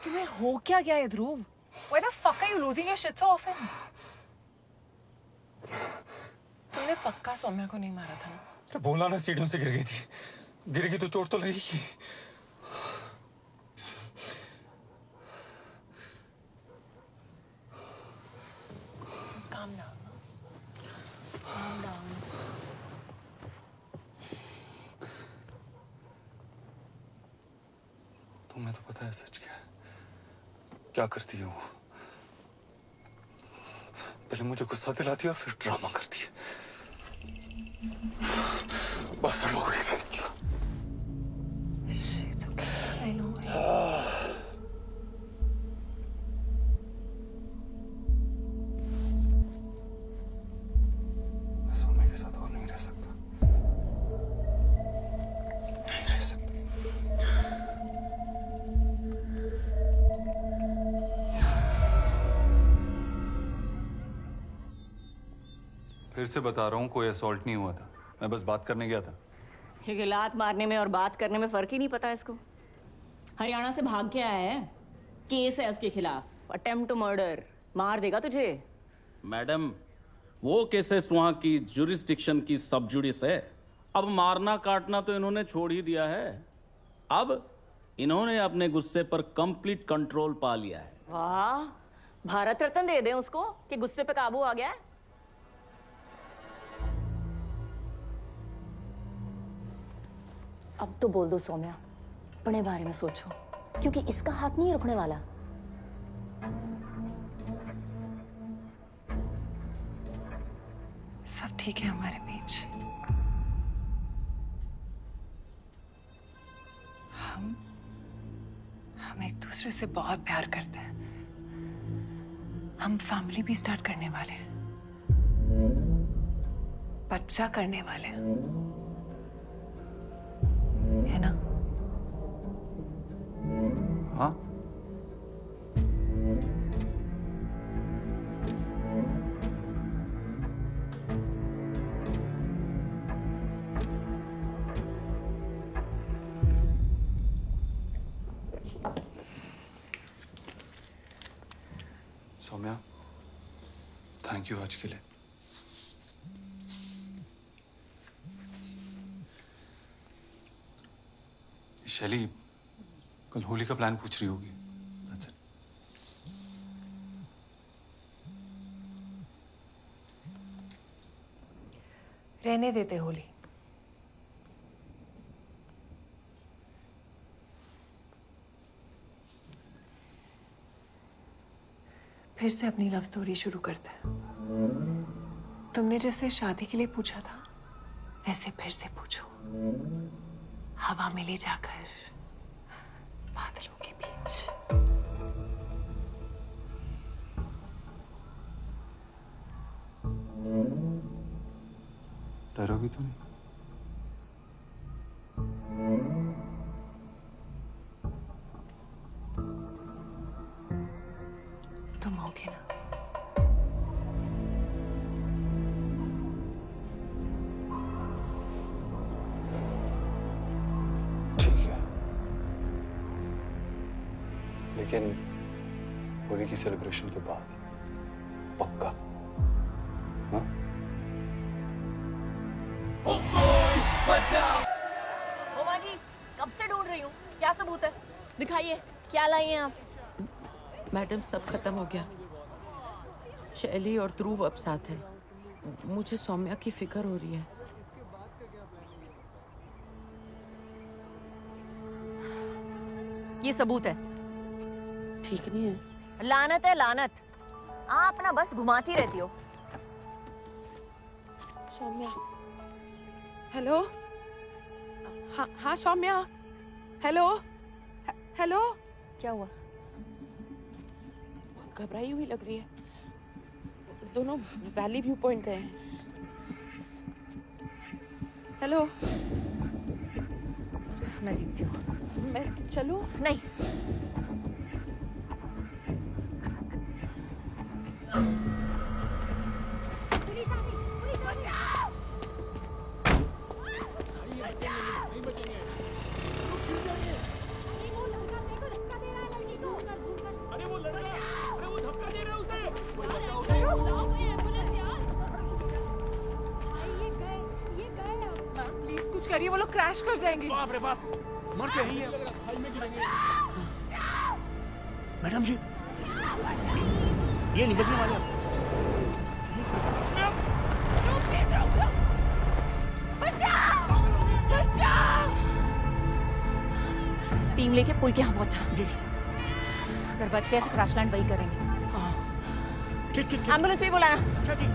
तुम्हें हो क्या गया है ध्रुव? Why the fuck are you losing your shit so often? तुमने पक्का सौम्या को नहीं मारा था ना? अरे बोला ना, सीढ़ियों से गिर गई थी। गिरेगी तो चोट तो लगेगी। Calm down. Calm down. तुम्हें तो पता है सच क्या है? क्या करती है वो? पहले मुझे गुस्सा दिलाती है और फिर ड्रामा करती है। बस हो गई। I know. मैं सौम्या के साथ और नहीं रह सकता। नहीं रह सकता। फिर से बता रहा हूँ, कोई असॉल्ट नहीं हुआ था। मैं बस बात करने गया था। ये लात मारने में और बात करने में फर्क ही नहीं पता इसको। हरियाणा से भाग के आया है, केस है उसके खिलाफ, अटेम्प्ट टू मर्डर। मार देगा तुझे। मैडम, वो केसेस वहां की जुरिस्डिक्शन की सब जुडिस है। अब मारना काटना तो इन्होंने छोड़ ही दिया है। अब इन्होंने अपने गुस्से पर कंप्लीट कंट्रोल पा लिया है। वाह, भारत रत्न दे दें उसको कि गुस्से पे काबू आ गया है। अब तो बोल दो सौम्या, अपने बारे में सोचो, क्योंकि इसका हाथ नहीं रुकने वाला। सब ठीक है हमारे बीच। हम एक दूसरे से बहुत प्यार करते हैं। हम फैमिली भी स्टार्ट करने वाले हैं, बच्चा करने वाले हैं, है ना? हाँ। सौम्या, थैंक यू आज के लिए। शैली कल होली का प्लान पूछ रही होगी। That's it. रहने देते होली। फिर से अपनी लव स्टोरी शुरू करते हैं। तुमने जैसे शादी के लिए पूछा था, वैसे फिर से पूछो। हवा में ले जाकर बादलों के बीच। डरोगी तुम? तुम होगे ना? लेकिन होली की सेलिब्रेशन के बाद पक्का। हाँ? ओमा जी, कब से ढूंढ रही हूँ। क्या सबूत है? दिखाइए, क्या लाई हैं आप? मैडम सब खत्म हो गया। शैली और ध्रुव अब साथ है। मुझे सौम्या की फिक्र हो रही है। ये सबूत है। ठीक नहीं है। लानत है लानत। आप ना बस घुमाती रहती हो। सौम्या, हेलो। हाँ हाँ सौम्या, हेलो हेलो। क्या हुआ? बहुत घबराई हुई लग रही है। दोनों वैली व्यू पॉइंट गए हैं। हेलो। मैं देखती हूँ। मैं चलूं? नहीं। कुछ करिए, वो लोग क्रैश कर जाएंगे। बाप रे बाप, मर जाएंगे। मैडम जी, ये नहीं बचने वाले। टीम लेके पुल के यहाँ पहुंचा। अगर बच गए तो क्रैश लैंड वही करेंगे। ठीक ठीक। एम्बुलेंस भी बुलाना। अच्छा ठीक।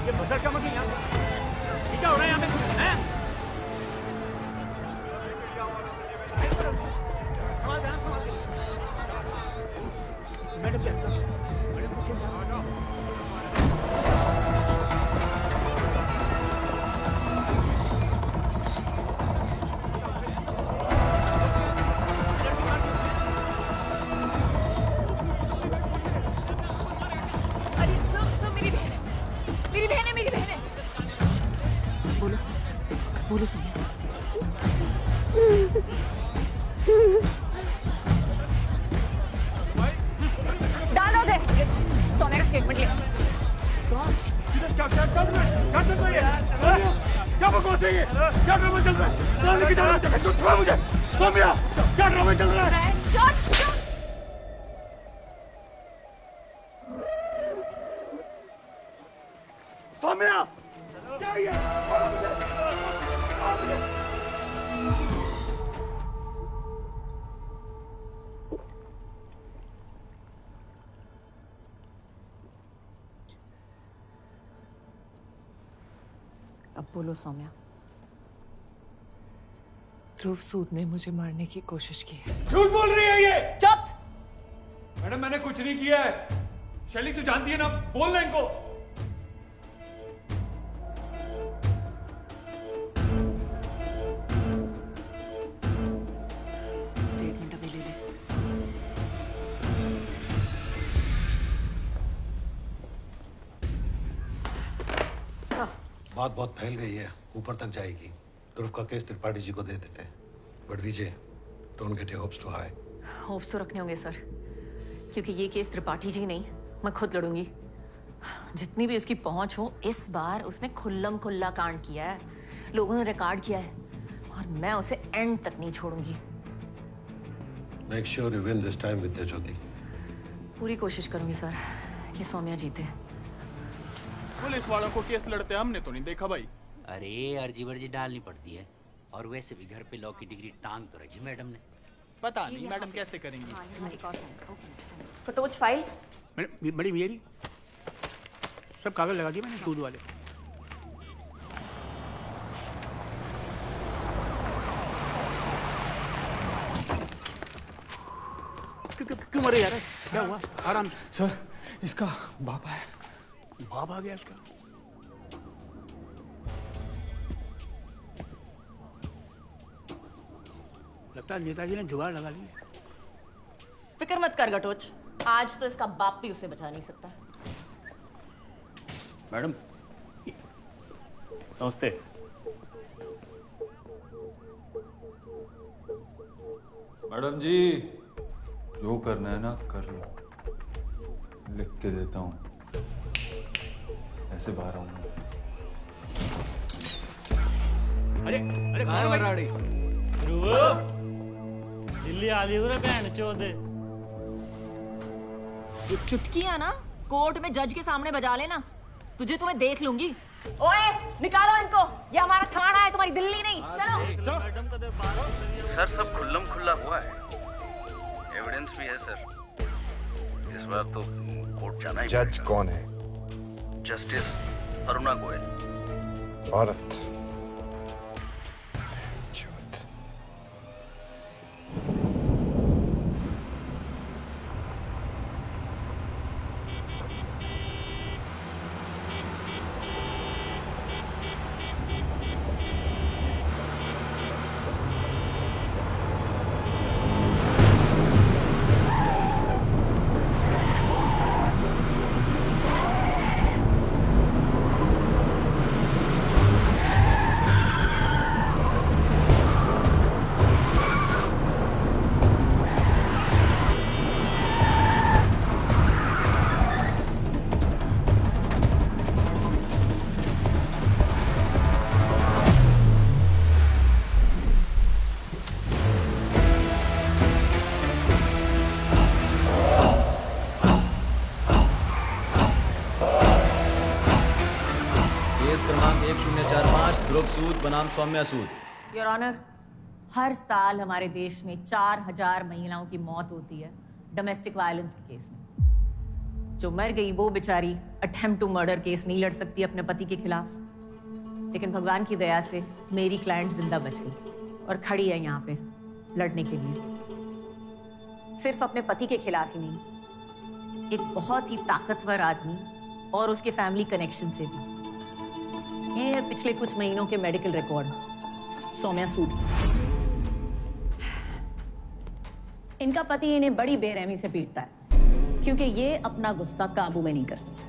ये बजर क्या मत यहाँ पे? क्या हो रहा है यहाँ पे? हैं? मैडम क्या? मैडम कुछ बोलो सौम्या। डालो से। सौम्या का स्टेटमेंट लिया। क्या बकवास है ये? क्या ड्रामा चल रहा है? झूठ बोला मुझे। सौम्या, क्या ड्रामा चल रहा है? सौम्या, क्या ये? बोलो मुझे। अब बोलो सौम्या। ध्रुव सूद ने मुझे मारने की कोशिश की है। झूठ बोल रही है ये। चुप। मैडम मैंने कुछ नहीं किया है। शैली तू जानती है ना, बोलना इनको। स्टेटमेंट अभी ले ले। बात बहुत फैल गई है, ऊपर तक जाएगी। ध्रुव का केस त्रिपाठी जी को दे देते हैं। But Vijay, don't get your hopes too high. Hopes तो रखने होंगे सर, क्योंकि ये केस त्रिपाठी जी नहीं, मैं खुद लड़ूंगी। जितनी भी उसकी पहुंच हो, इस बार उसने खुल्लम खुल्ला कांड किया है, लोगों ने रिकॉर्ड किया है, और मैं उसे एंड तक नहीं छोड़ूंगी। Make sure you win this time Vidya Jyoti. पूरी कोशिश करूंगी सर कि सौम्या जीते। पुलिस वालों को केस लड़ते हमने तो नहीं देखा भाई। अरे अर्जी वर्जी डालनी पड़ती है, और वैसे भी घर पे लॉ की डिग्री टांग तो रखी मैडम ने। पता नहीं मैडम कैसे करेंगी। कटोच फाइल। मैडम ये भी सब कागज लगा दिए मैंने सूद वाले। क्यों मरे यार? क्या हुआ? आराम से। सर, इसका बाप है। बाप आ गया इसका? लगता है नेताजी ने जुगाड़ लगा लिया। फिक्र मत कर गटोच, आज तो इसका बाप भी उसे बचा नहीं सकता। मैडम नमस्ते। मैडम जी, जो करना है ना कर लो, लिख के देता हूँ। ऐसे बाहर आऊंगा। अरे कहाँ मराड़ी? दिल्ली आली हो रहा बहन चोद। ये चुटकियां ना कोर्ट में जज के सामने बजा लेना, तुम्हें देख लूंगी। ओए निकालो इनको, ये हमारा थाना है, तुम्हारी दिल्ली नहीं। चलो। सर सब खुल्लम खुल्ला हुआ है, एविडेंस भी है सर। इस बार तो कोर्ट जाना ही। जज कौन है? जस्टिस अरुणा गोयल। औरत। सूद बनाम सौम्या सूद। योर ऑनर, हर साल हमारे देश में 4000 महिलाओं की मौत होती है डोमेस्टिक वायलेंस के केस में। जो मर गई वो बेचारी अटेम्प्ट टू मर्डर केस नहीं लड़ सकती अपने पति के खिलाफ, लेकिन भगवान की दया से मेरी क्लाइंट जिंदा बच गई और खड़ी है यहाँ पे लड़ने के लिए। सिर्फ अपने पति के खिलाफ ही नहीं, एक बहुत ही ताकतवर आदमी और उसके फैमिली कनेक्शन से भी। ये है पिछले कुछ महीनों के मेडिकल रिकॉर्ड, सौम्या सूद। इनका पति इन्हें बड़ी बेरहमी से पीटता है क्योंकि ये अपना गुस्सा काबू में नहीं कर सकते।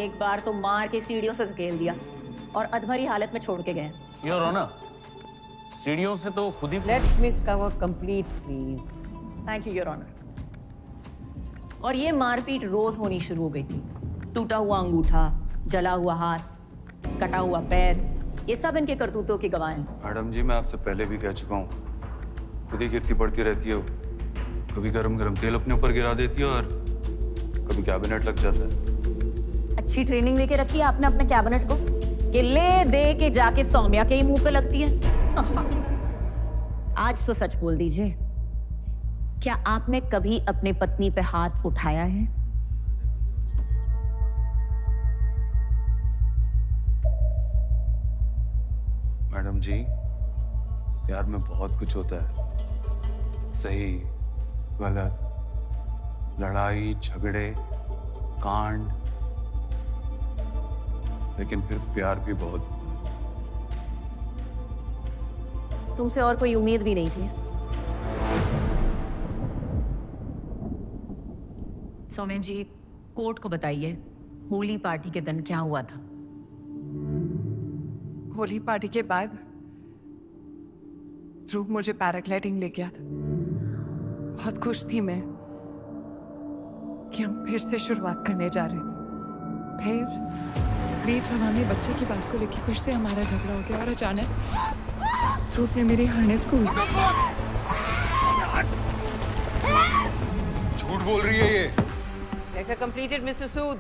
एक बार तो मार के सीढ़ियों से धकेल दिया और अधमरी हालत में छोड़ के गए। योर ऑनर, सीढ़ियों से तो खुद ही। Let's miss cover complete please. Thank you your honour. और ये मारपीट रोज होनी शुरू हो गई थी। टूटा हुआ अंगूठा, जला हुआ हाथ, कटा हुआ पैर, ये सब इनके करतूतों के गवाह हैं। मैडम जी, मैं आपसे पहले भी कह चुका हूँ, खुद ही गिरती पड़ती रहती है वो। कभी गरम गरम तेल अपने ऊपर गिरा देती है और कभी कैबिनेट लग जाता है। अच्छी ट्रेनिंग देके रखी है आपने अपने कैबिनेट को कि ले दे के जाके सौम्या के ही मुंह पे लगती है। आज तो सच बोल दीजिए, क्या आपने कभी अपने पत्नी पे हाथ उठाया है? मैडम जी, प्यार में बहुत कुछ होता है, सही गलत, लड़ाई झगड़े कांड, लेकिन फिर प्यार भी बहुत होता है। तुमसे और कोई उम्मीद भी नहीं थी। सौम्या जी, कोर्ट को बताइए, होली पार्टी के दिन क्या हुआ था? होली पार्टी के बाद ध्रुव मुझे पैराग्लाइडिंग ले गया था। बहुत खुश थी मैं कि हम फिर से शुरुआत करने जा रहे थे। फिर बीच हवा में बच्चे की बात को लेकर फिर से हमारा झगड़ा हो गया और अचानक ध्रुव ने मेरी हार्नेस को झूठ बोल रही है ये। लेक्चर कंप्लीटेड मिस्टर सूद।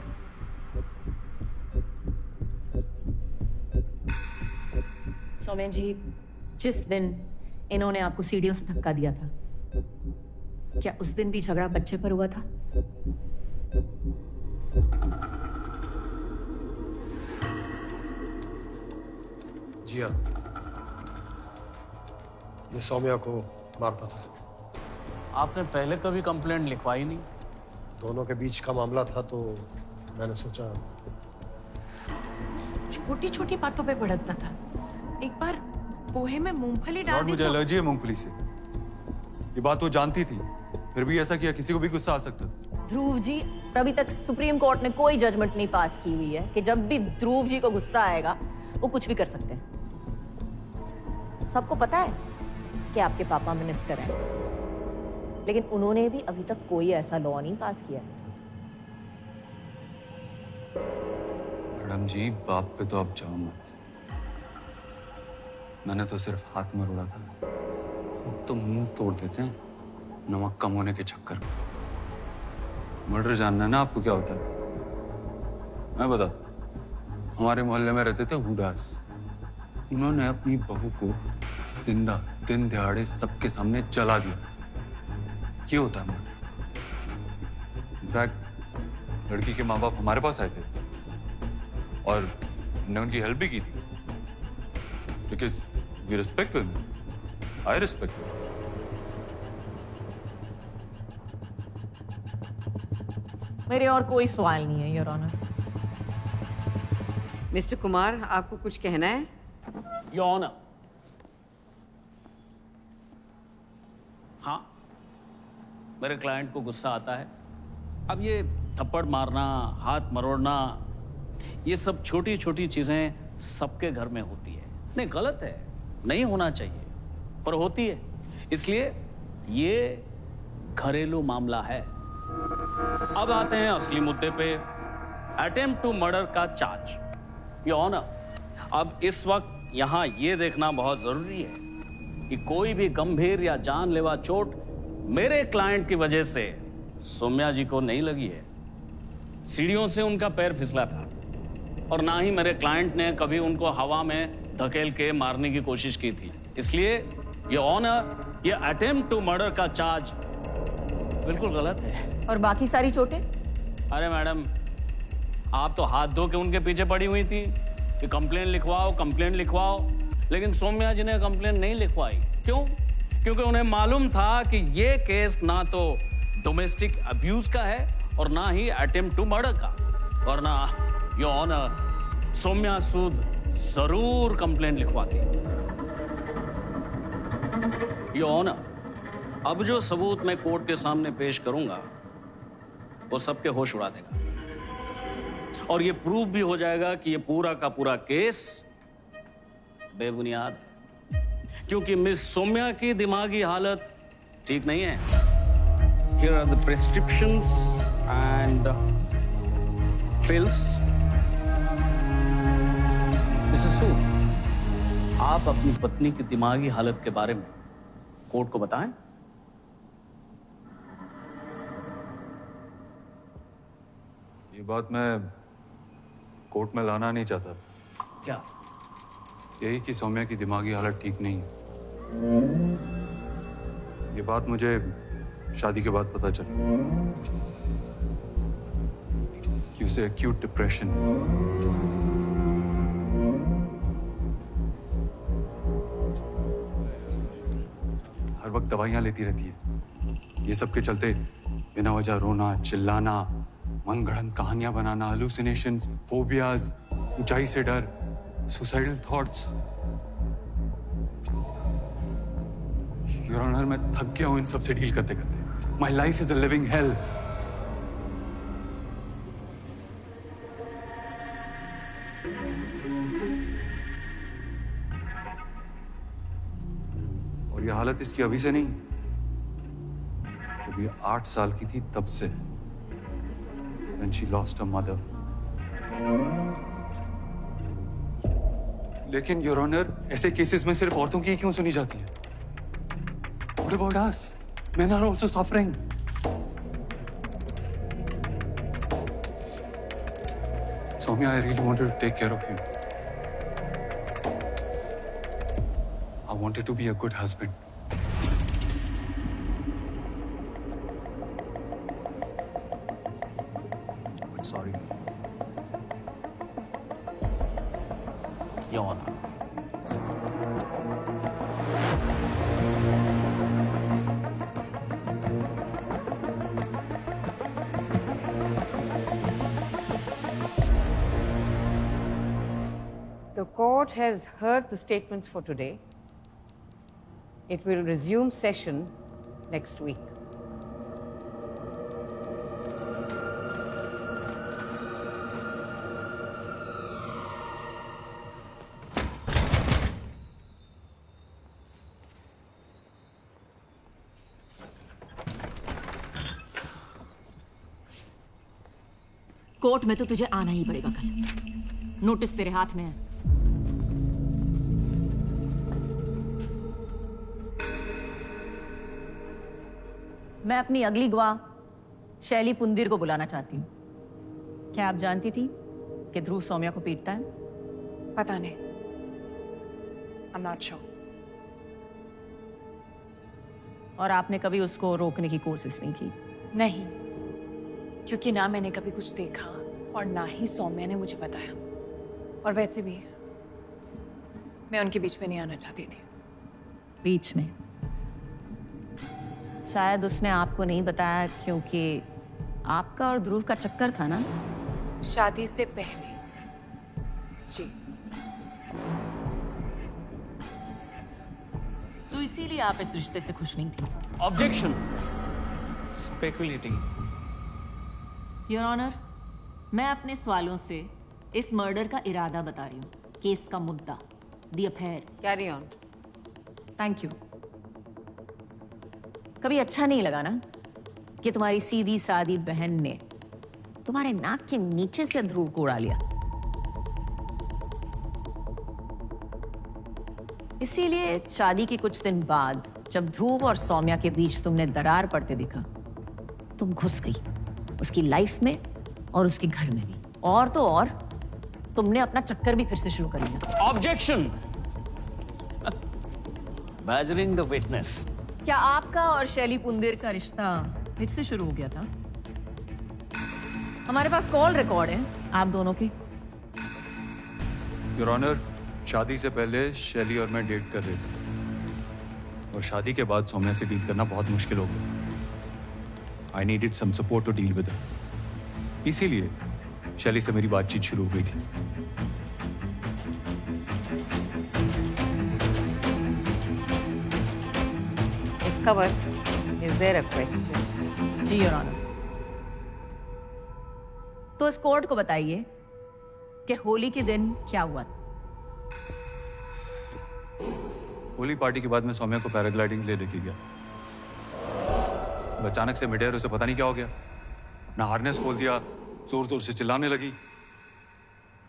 सौम्या जी, जिस दिन इन्होंने आपको सीढ़ियों से धक्का दिया था, क्या उस दिन भी झगड़ा बच्चे पर हुआ था? जी हाँ, ये सौम्या को मारता था। आपने पहले कभी कंप्लेंट लिखवाई नहीं? दोनों के बीच का मामला था तो मैंने सोचा। छोटी छोटी बातों पे भड़कता था। एक बार पोहे में मूंगफली डाल दी मुझे तो... एलर्जी है मूंगफली से। ये बात वो जानती थी, फिर भी ऐसा किया। किसी को भी गुस्सा आ सकता। ध्रुव जी, अभी तक सुप्रीम कोर्ट ने कोई जजमेंट नहीं पास की हुई है कि जब भी ध्रुव जी को गुस्सा आएगा वो कुछ भी कर सकते हैं। सबको पता है कि आपके पापा मिनिस्टर हैं, लेकिन उन्होंने भी अभी तक कोई ऐसा लॉ नहीं पास किया। मैडम जी, बाप पे तो आप जाओ मत। मैंने तो सिर्फ हाथ में रोड़ा था। अब तो मुंह तोड़ देते हैं नमक कम होने के चक्कर में। मर्डर जानना है ना आपको क्या होता है? मैं बताता हूं। हमारे मोहल्ले में रहते थे हुडास। उन्होंने अपनी बहू को जिंदा दिन दिहाड़े सबके सामने जला दिया। ये होता है मर्डर। इनफैक्ट लड़की के माँ बाप हमारे पास आए थे और हमने उनकी हेल्प भी की थी। Because we respect women. I respect women. मेरे और कोई सवाल नहीं है, योर ऑनर। मिस्टर कुमार, आपको कुछ कहना है? योर ऑनर, हाँ, मेरे क्लाइंट को गुस्सा आता है। अब ये थप्पड़ मारना, हाथ मरोड़ना, ये सब छोटी छोटी चीजें सबके घर में होती है। नहीं, गलत है, नहीं होना चाहिए, पर होती है। इसलिए ये घरेलू मामला है। अब आते हैं असली मुद्दे पे, अटेम्प्ट टू मर्डर का चार्ज। योर ऑनर, अब इस वक्त यहां ये देखना बहुत जरूरी है कि कोई भी गंभीर या जानलेवा चोट मेरे क्लाइंट की वजह से सौम्या जी को नहीं लगी है। सीढ़ियों से उनका पैर फिसला था और ना ही मेरे क्लाइंट ने कभी उनको हवा में धकेल के मारने की कोशिश की थी। इसलिए ये ऑनर, ये अटेम्प्ट टू मर्डर का चार्ज बिल्कुल गलत है। और बाकी सारी चोटें? अरे मैडम, आप तो हाथ धो के उनके पीछे पड़ी हुई थी कि कंप्लेंट लिखवाओ, कंप्लेंट लिखवाओ, लेकिन सौम्या जी ने कंप्लेंट नहीं लिखवाई। क्यों? क्योंकि उन्हें मालूम था कि ये केस ना तो डोमेस्टिक अब्यूज का है और ना ही अटेम्प्ट टू मर्डर का। वरना योर ऑनर, सौम्या सूद जरूर कंप्लेंट लिखवाती। योर ऑनर, अब जो सबूत मैं कोर्ट के सामने पेश करूंगा वो सबके होश उड़ा देगा और ये प्रूव भी हो जाएगा कि ये पूरा का पूरा केस बेबुनियाद है, क्योंकि मिस सौम्या की दिमागी हालत ठीक नहीं है। Here are the prescriptions and pills. Mrs. Sood, आप अपनी पत्नी की दिमागी हालत के बारे में कोर्ट को बताएं। ये बात मैं कोर्ट में लाना नहीं चाहता। क्या? यही कि सौम्या की दिमागी हालत ठीक नहीं है। ये बात मुझे शादी के बाद पता चली कि उसे एक्यूट डिप्रेशन है। हर वक्त दवाइयां लेती रहती है। ये सब के चलते बिना वजह रोना, चिल्लाना, मनगढ़ंत कहानियां बनाना, हालुसिनेशंस, फोबियाज, ऊंचाई से डर, सुसाइडल थॉट्स। योर ऑनर, मैं थक गया हूं इन सब से डील करते करते। My life is a living hello. और ये हालत इसकी अभी से नहीं, जब ये 8 साल की थी तब से, when she lost her mother. लेकिन योर ऑनर, ऐसे केसेस में सिर्फ औरतों की क्यों सुनी जाती है? What about us? Men are also suffering. Soumya, I really wanted to take care of you. I wanted to be a good husband. But sorry. Your Honor. The court has heard the statements for today. It will resume session next week. Court में तो तुझे आना ही पड़ेगा कल। Notice तेरे हाथ में है। मैं अपनी अगली गवाह शैली पुंदिर को बुलाना चाहती हूँ। क्या आप जानती थी कि ध्रुव सौम्या को पीटता है? पता नहीं। I'm not sure. और आपने कभी उसको रोकने की कोशिश नहीं की? नहीं, क्योंकि ना मैंने कभी कुछ देखा और ना ही सौम्या ने मुझे बताया। और वैसे भी मैं उनके बीच में नहीं आना चाहती थी। बीच में? शायद उसने आपको नहीं बताया क्योंकि आपका और ध्रुव का चक्कर था ना? शादी से पहले। जी। तो इसीलिए आप इस रिश्ते से खुश नहीं थी? ऑब्जेक्शन। स्पेकुलेटिंग। योर ऑनर, मैं अपने सवालों से इस मर्डर का इरादा बता रही हूँ, केस का मुद्दा, the affair. Carry on. Thank you. कभी अच्छा नहीं लगा ना कि तुम्हारी सीधी सादी बहन ने तुम्हारे नाक के नीचे से ध्रुव को उड़ा लिया? इसीलिए शादी के कुछ दिन बाद जब ध्रुव और सौम्या के बीच तुमने दरार पड़ते देखा, तुम घुस गई उसकी लाइफ में और उसके घर में भी। और तो और तुमने अपना चक्कर भी फिर से शुरू कर लिया। ऑब्जेक्शन। Badgering the witness. क्या आपका और शैली पुंदिर का रिश्ता फिर से शुरू हो गया था? हमारे पास कॉल रिकॉर्ड है आप दोनों की। योर ऑनर, शादी से पहले शैली और मैं डेट कर रहे थे और शादी के बाद सौम्या से डील करना बहुत मुश्किल हो गया। I needed some support to deal with her. इसीलिए शैली से मेरी बातचीत शुरू हो गई थी। Discover, is there a question? जी योर ऑनर। तो इस कोर्ट को बताइए कि होली के दिन क्या हुआ था? होली पार्टी के बाद मैं सौम्या को पैराग्लाइडिंग ले लेके गया। अचानक से मिडेयर उसे पता नहीं क्या हो गया, ना हार्नेस खोल दिया, जोर जोर से चिल्लाने लगी।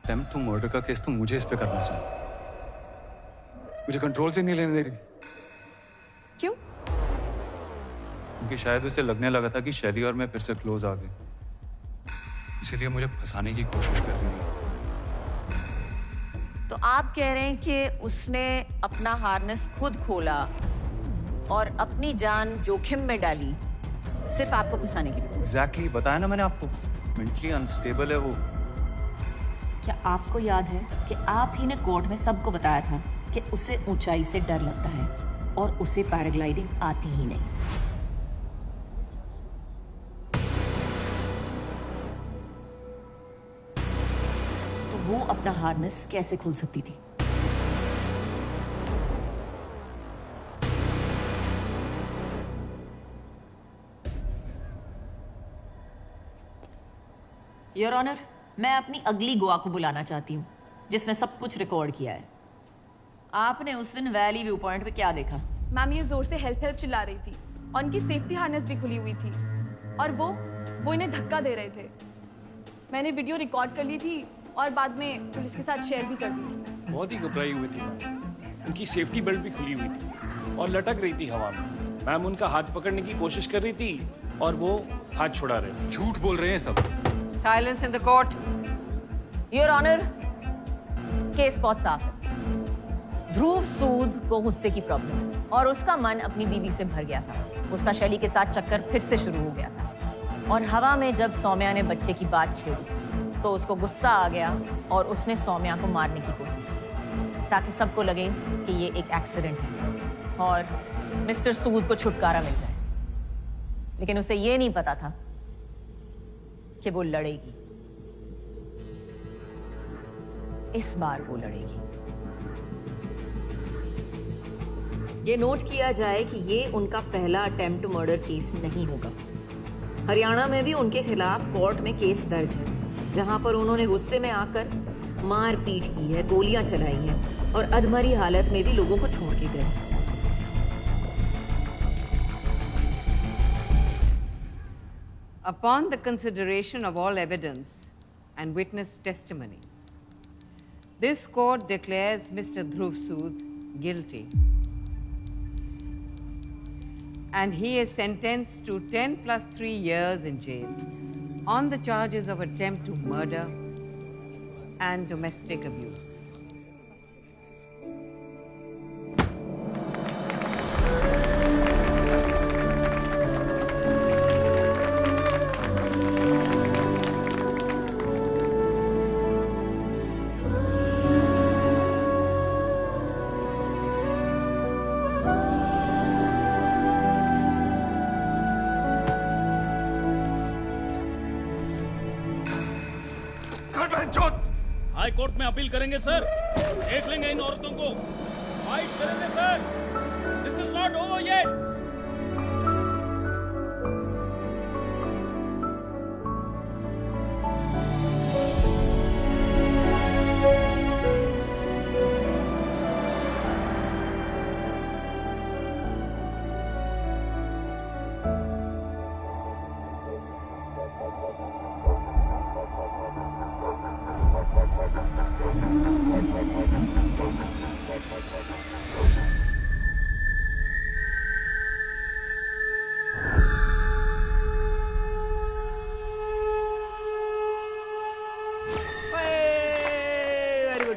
अटेम्प्ट टू मर्डर का केस तो मुझे इस पे करना चाहिए। मुझे कंट्रोल से नहीं लेने दे रही। क्यों? क्योंकि शायद उसे लगने लगा था कि शैली और मैं फिर से क्लोज आ गए, इसलिए मुझे फंसाने की कोशिश कर रही है। तो आप कह रहे हैं कि उसने अपना हार्नेस खुद खोला और अपनी जान जोखिम में डाली सिर्फ आपको फंसाने के लिए? एग्जैक्टली, बताया ना मैंने आपको, मेंटली अनस्टेबल है वो। क्या आपको याद है कि आप ही ने कोर्ट में सबको बताया था कि उसे ऊंचाई से डर लगता है और उसे पैराग्लाइडिंग आती ही नहीं? तो वो अपना हार्नेस कैसे खोल सकती थी? योर ऑनर, मैं अपनी अगली गवाह को बुलाना चाहती हूँ जिसने सब कुछ रिकॉर्ड किया है। आपने उस दिन वैली व्यू पॉइंट पे क्या देखा? मैम ये जोर से हेल्प हेल्प चिल्ला रही थी और उनकी सेफ्टी हार्नेस भी खुली हुई थी और वो इन्हें धक्का दे रहे थे। मैंने वीडियो रिकॉर्ड कर ली थी और बाद में पुलिस के साथ शेयर भी कर दी थी। बहुत ही घबराई हुई थी मैम, उनकी सेफ्टी बेल्ट भी खुली हुई थी और लटक रही थी हवा में। मैम उनका हाथ पकड़ने की कोशिश कर रही थी और वो हाथ छुड़ा रहे। झूठ बोल रहे हैं सब। Silence in the court. Your honour, case बहुत साफ है। ध्रुव सूद को गुस्से की प्रॉब्लम है और उसका मन अपनी बीवी से भर गया था। उसका शैली के साथ चक्कर फिर से शुरू हो गया था और हवा में जब सौम्या ने बच्चे की बात छेड़ी तो उसको गुस्सा आ गया और उसने सौम्या को मारने की कोशिश की ताकि सबको लगे कि ये एक एक्सीडेंट है और मिस्टर सूद को छुटकारा मिल जाए। लेकिन उसे ये नहीं पता था कि वो लड़ेगी। इस बार वो लड़ेगी। ये नोट किया जाए कि ये उनका पहला अटेम्प्ट मर्डर केस नहीं होगा। हरियाणा में भी उनके खिलाफ कोर्ट में केस दर्ज है जहां पर उन्होंने गुस्से में आकर मारपीट की है, गोलियां चलाई हैं और अधमरी हालत में भी लोगों को छोड़ के गए। Upon the consideration of all evidence and witness testimonies, this court declares Mr. Dhruv Sood guilty. And he is sentenced to 10 plus 3 years in jail on the charges of attempt to murder and domestic abuse. High court में appeal करेंगे sir, देख लेंगे इन औरतों को, fight करेंगे sir. This is not over yet.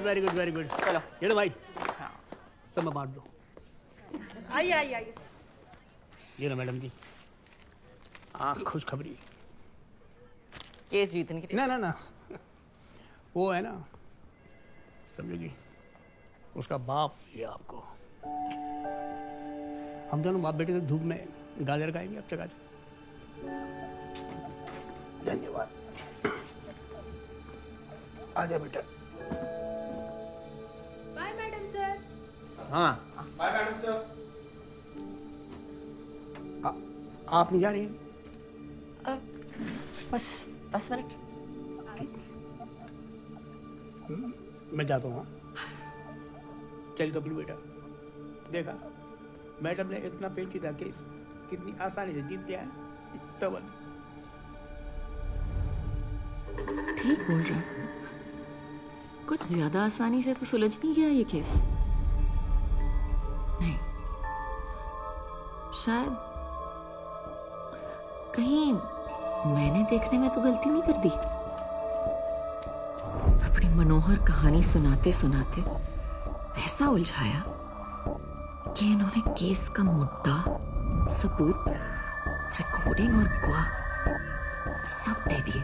Very good very good. चलो ये लो भाई, सब में बांट दो। आइए आइए आइए। ये ना मैडम जी, खुशखबरी। केस जीतने की? ना ना ना, वो है ना, समझेगी, उसका बाप ये आपको। हम दोनों बाप बेटे धूप में गाजर खाएंगे अब तक। धन्यवाद। आजा बेटा। Bye madam sir. हाँ बाय मैडम सर। आप नहीं जा रही हैं? बस 10 मिनट। मैं जाता हूँ। चल कपिल बेटा, देखा मैडम ने इतना पेचीदा केस कितनी आसानी से जीत दिया है। तो ठीक बोल रहा है, कुछ ज्यादा आसानी से तो सुलझ नहीं गया ये केस। शायद कहीं मैंने देखने में तो गलती नहीं कर दी। अपनी मनोहर कहानी सुनाते सुनाते ऐसा उलझाया कि इन्होंने केस का मुद्दा, सबूत, रिकॉर्डिंग और गवाह सब दे दिए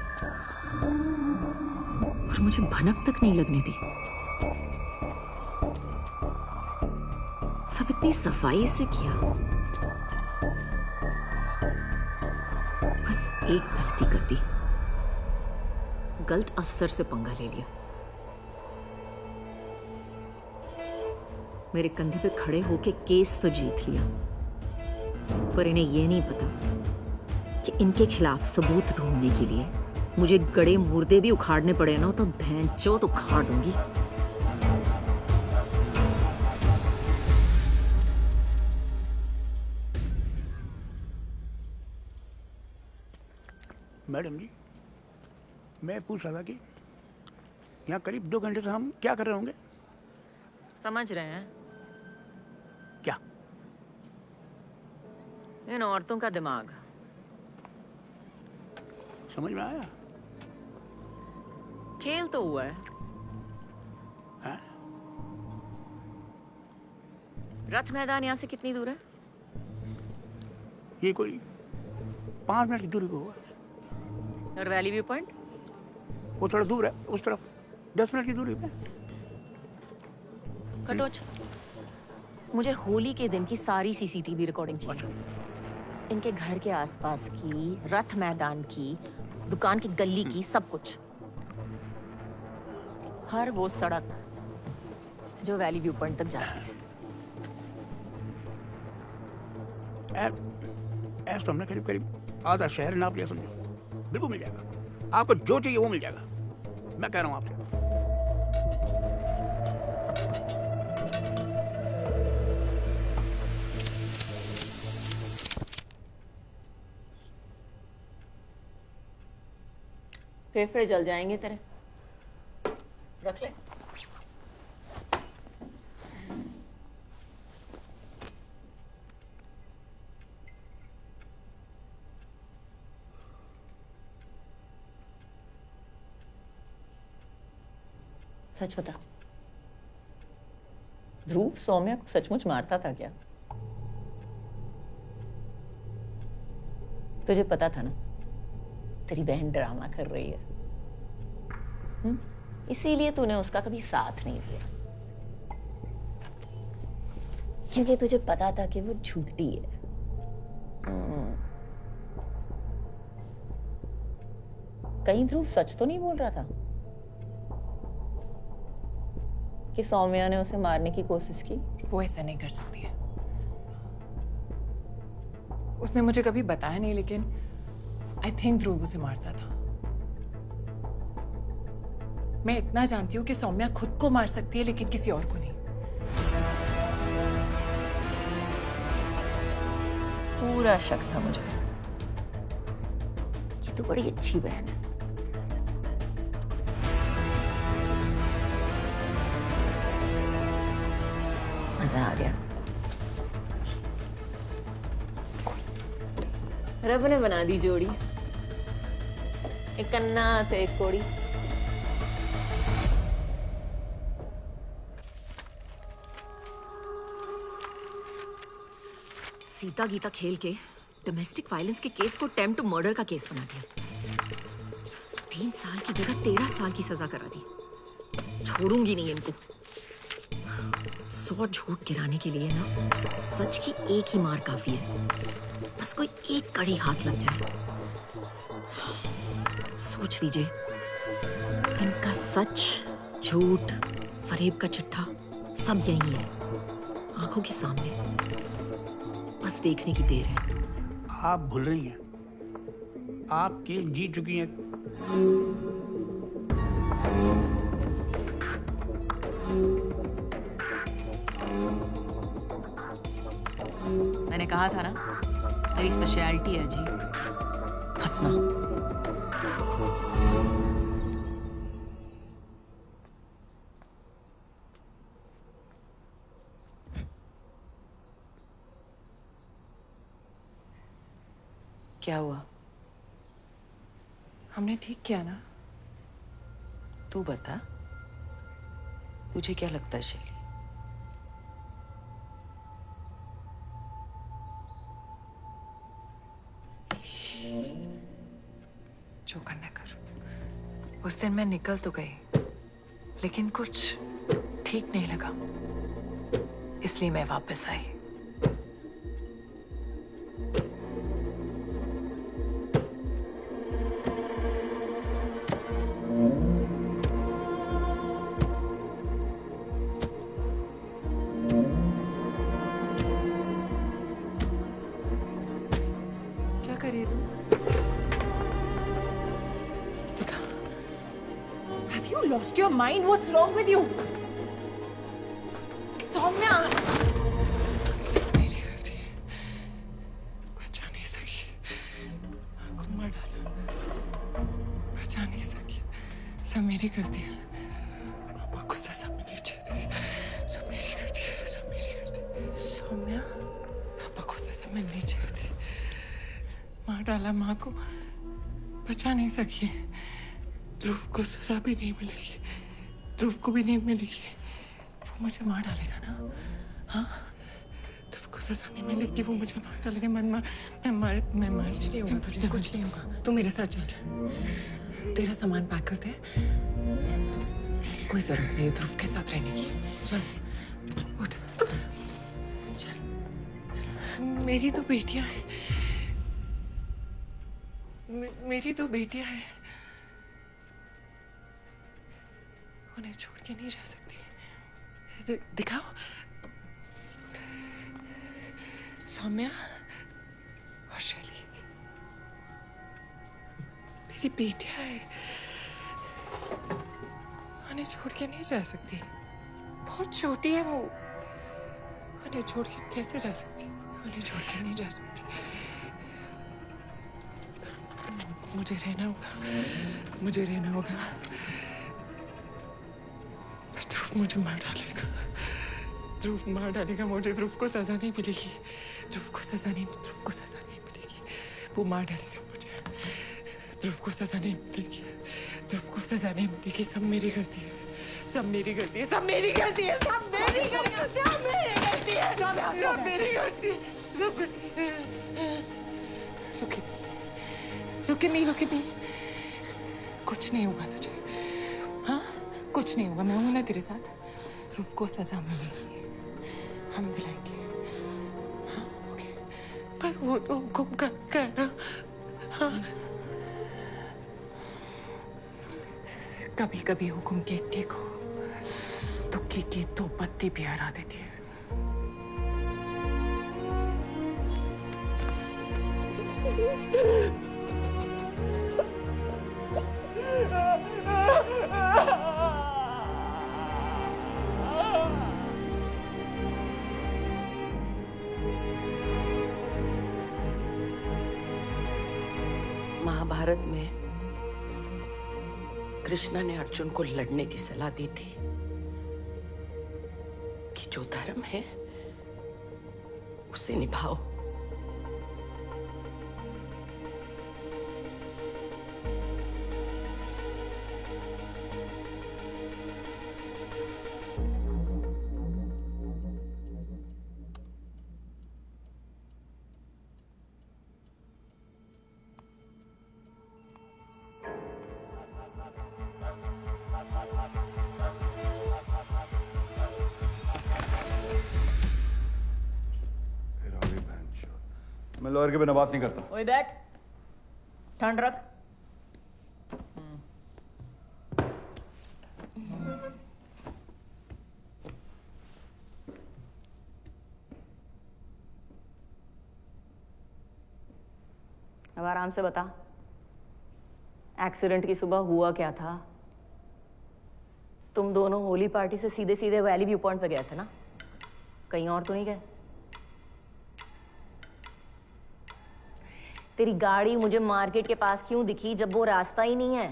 और मुझे भनक तक नहीं लगने दी। सब इतनी सफाई से किया, बस एक गलती कर दी, गलत अफसर से पंगा ले लिया। मेरे कंधे पे खड़े होके केस तो जीत लिया, पर इन्हें यह नहीं पता कि इनके खिलाफ सबूत ढूंढने के लिए मुझे गड़े मुर्दे भी उखाड़ने पड़े ना तो भैंचोद उखाड़ दूंगी। मैडम जी, मैं पूछ रहा था कि यहाँ करीब 2 घंटे से हम क्या कर रहे होंगे? समझ रहे हैं क्या? इन औरतों का दिमाग। समझ में आया? खेल तो हुआ है। हाँ? रथ मैदान यहाँ से कितनी दूर है? ये कोई 5 मिनट की दूरी पे हुआ। और वैली व्यू पॉइंट? वो थोड़ा दूर है, उस तरफ 10 मिनट की दूरी पे। कटोच, मुझे होली के दिन की सारी सीसीटीवी रिकॉर्डिंग चाहिए। इनके घर के आसपास की, रथ मैदान की, दुकान की गली की, सब कुछ। हर वो सड़क जो वैली व्यू पॉइंट तक जाती है। ऐसा हमने करीब करीब आधा शहर नाप लिया, समझो। बिल्कुल मिल जाएगा आपको, जो चाहिए वो मिल जाएगा। मैं कह रहा हूँ आपसे। फेफड़े जल जाएंगे तेरे, रख ले। सच बता, ध्रुव सौम्या को सचमुच मारता था क्या? तुझे पता था ना तेरी बहन ड्रामा कर रही है, इसीलिए तूने उसका कभी साथ नहीं दिया, क्योंकि तुझे पता था कि वो झूठी है। कहीं ध्रुव सच तो नहीं बोल रहा था कि सौम्या ने उसे मारने की कोशिश की? वो ऐसा नहीं कर सकती है। उसने मुझे कभी बताया नहीं, लेकिन आई थिंक ध्रुव उसे मारता था। मैं इतना जानती हूँ कि सौम्या खुद को मार सकती है, लेकिन किसी और को नहीं। पूरा शक था मुझे कि तू बड़ी अच्छी बहन है। मजा आ गया। रब ने बना दी जोड़ी, एक कन्ना तो एक कोड़ी। सीता गीता खेल के डोमेस्टिक वायलेंस के केस को अटेम्प्ट टू मर्डर का केस बना दिया। 3 साल की जगह 13 साल की सजा करा दी। छोड़ूंगी नहीं इनको। 100 झूठ गिराने के लिए ना सच की एक ही मार काफी है, बस कोई एक कड़ी हाथ लग जाए। सोच विजय, इनका सच, झूठ, फरेब का चिट्ठा सब यही है, आंखों के सामने, बस देखने की देर है। आप भूल रही हैं, आप केस जीत चुकी हैं। मैंने कहा था ना, मेरी स्पेशलिटी है जी, हंसना। क्या हुआ? हमने ठीक किया ना? तू बता, तुझे क्या लगता है शैली? जो करना कर। उस दिन मैं निकल तो गई, लेकिन कुछ ठीक नहीं लगा, इसलिए मैं वापस आई। क्या कर रही है तू? देखा? Have you lost your mind? What's wrong with you? Saumya! मेरी गलती है। बचा नहीं सकी। आंखों मार डाला। बचा नहीं सकी। सब मेरी गलती है। पापा को सजा मिलनी चाहिए थी। सब मेरी गलती है। सब मेरी गलती है। सौम्या, पापा को सजा मिलनी चाहिए थी। मार डाला माँ को। बचा नहीं सकी। ध्रुव को सजा भी नहीं मिलेगी। ध्रुव को भी नहीं मिलेगी। वो मुझे मार डालेगा ना? हाँ? ध्रुव को सजा नहीं मिलेगी। वो मुझे मार डालेगा। मैं मार कुछ नहीं होगा तुझे। कुछ नहीं होगा। तू मेरे साथ चल। तेरा सामान पैक कर दे। कोई जरूरत नहीं है ध्रुव के साथ रहने की। चल, उठ। चल। मेरी तो बेटियां हैं। मेरी तो बेटियां हैं। उन्हें छोड़ के नहीं रह सकती। दिखाओ। सौम्या और शैली मेरी बेटियां हैं। उन्हें छोड़ के नहीं रह सकती। बहुत छोटी है वो। उन्हें छोड़ के कैसे रह सकती? उन्हें छोड़ के नहीं रह सकती। मुझे रहना होगा। मुझे रहना होगा। पर ध्रुव मुझे मार डालेगा। ध्रुव मार डालेगा मुझे। ध्रुव को सजा नहीं मिलेगी। ध्रुव को सजा नहीं मिलेगी। वो मार डालेगा मुझे। ध्रुव को सजा नहीं मिलेगी। ध्रुव को सजा नहीं मिलेगी। सब मेरी गलती है। सब मेरी गलती है। सब मेरी गलती है। सब मेरी गलती है। सब मेरी गलती है। सब मेरी गलती है। रुके नहीं। कुछ नहीं होगा तुझे। हाँ, कुछ नहीं होगा। मैं हूं ना तेरे साथ। ध्रुव को सजा मिलेगी। हम दिलाएंगे। हाँ, ओके। पर वो तो हुक्म कर ना। हाँ। कभी कभी हुक्म के को तुक्की की दो पत्ती भी हरा देती है। महाभारत में कृष्ण ने अर्जुन को लड़ने की सलाह दी थी कि जो धर्म है उसे निभाओ। मैं लॉयर के बिना बात नहीं करता। ओए बैठ, ठंड रख। अब आराम से बता, एक्सीडेंट की सुबह हुआ क्या था? तुम दोनों होली पार्टी से सीधे सीधे वैली व्यू पॉइंट पे गए थे ना? कहीं और तो नहीं गए? तेरी गाड़ी मुझे मार्केट के पास क्यों दिखी जब वो रास्ता ही नहीं है?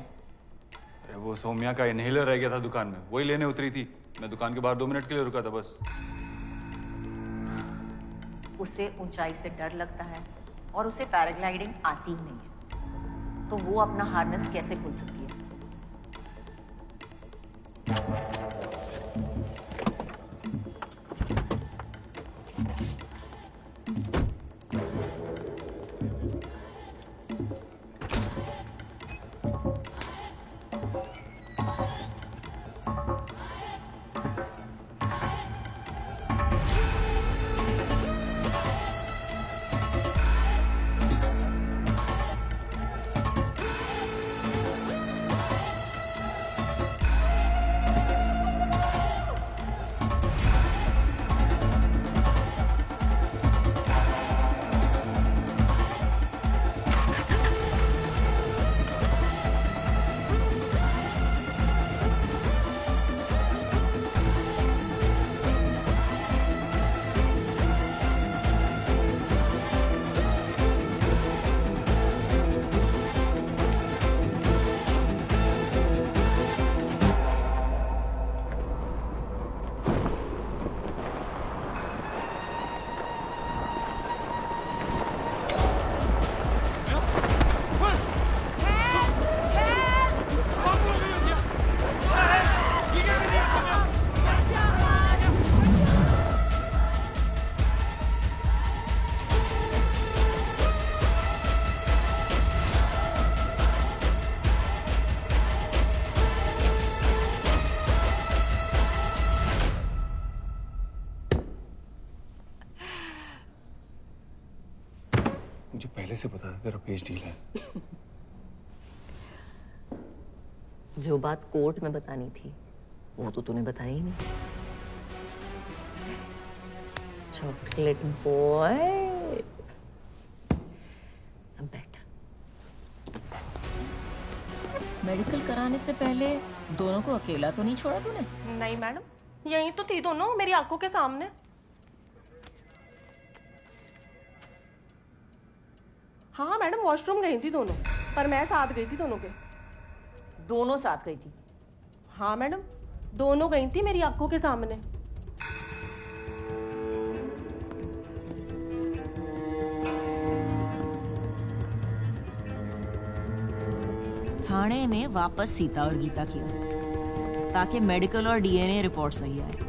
अरे वो सौम्या का इनहेलर रह गया था दुकान में, वही लेने उतरी थी। मैं दुकान के बाहर 2 मिनट के लिए रुका था बस। उसे ऊंचाई से डर लगता है और उसे पैराग्लाइडिंग आती ही नहीं है, तो वो अपना हार्नेस कैसे खोल सकती है? मुझे पहले से पता था तेरा पेज डील है। जो बात कोर्ट में बतानी थी वो तो तूने बताई ही नहीं। चॉकलेट बॉय, अब बैठ। मेडिकल कराने से पहले दोनों को अकेला तो नहीं छोड़ा तूने? नहीं मैडम, यहीं तो थी दोनों मेरी आंखों के सामने। हाँ मैडम, वॉशरूम गई थी दोनों, पर मैं साथ गई थी दोनों के। दोनों साथ गई थी? हाँ मैडम, दोनों गई थी मेरी आंखों के सामने। थाने में वापस सीता और गीता किया ताकि मेडिकल और डीएनए रिपोर्ट सही आए।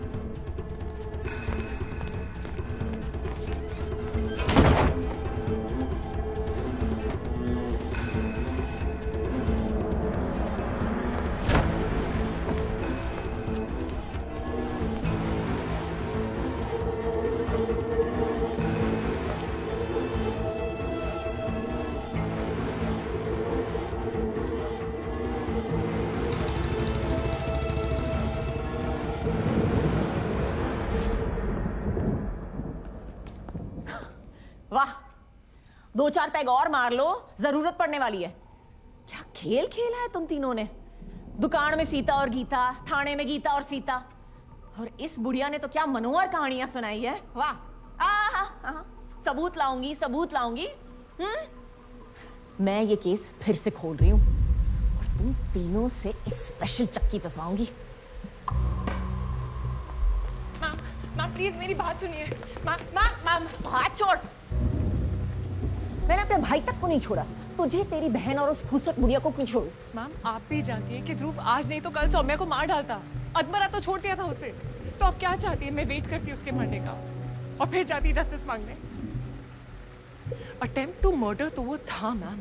वाह, 2-4 पैग और मार लो, जरूरत पड़ने वाली है। क्या खेल खेला है तुम तीनों ने? दुकान में सीता और गीता, थाने में गीता और सीता, और इस बुढ़िया ने तो क्या मनोहर कहानियां सुनाई है। वाह, सबूत लाऊंगी, सबूत लाऊंगी। मैं ये केस फिर से खोल रही हूं और तुम तीनों से स्पेशल चक्की पिसवाऊंगी। माँ प्लीज मेरी बात सुनिए। माँ हाथ छोड़। मैंने अपने भाई तक को नहीं छोड़ा, तुझे तेरी बहन और उस खूबसूरत बुढ़िया को क्यों छोड़ू? मैम आप भी जानती हैं कि ध्रुव आज नहीं तो कल सौम्या को मार डालता। अदमरा तो छोड़ दिया था उसे, तो अब क्या चाहती है? मैं वेट करती उसके मरने का और फिर जाती जस्टिस मांगने। अटेम्प्ट टू मर्डर तो वो था ma'am,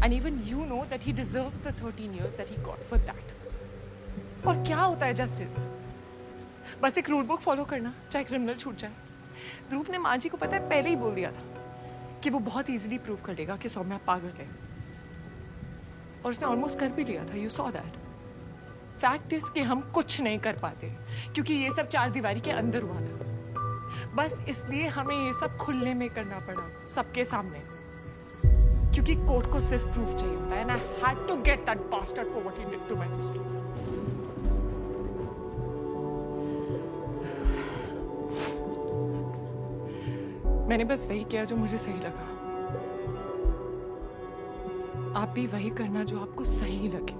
and even you know that he deserves the 13 years that he got for that. और क्या होता है जस्टिस? बस एक रूल बुक फॉलो करना, चाहे क्रिमिनल छूट जाए। ध्रुव ने माँ जी को पता है पहले ही बोल दिया था कि वो बहुत इजीली प्रूव कर लेगा कि सौम्या पागल है, और उसने ऑलमोस्ट कर भी लिया था। You saw that. Fact is कि हम कुछ नहीं कर पाते क्योंकि ये सब 4 दीवारी के अंदर हुआ था। बस इसलिए हमें ये सब खुले में करना पड़ा, सबके सामने, क्योंकि कोर्ट को सिर्फ प्रूफ चाहिए होता है। And I had to get that bastard for what he did to my sister. मैंने बस वही किया जो मुझे सही लगा। आप भी वही करना जो आपको सही लगे।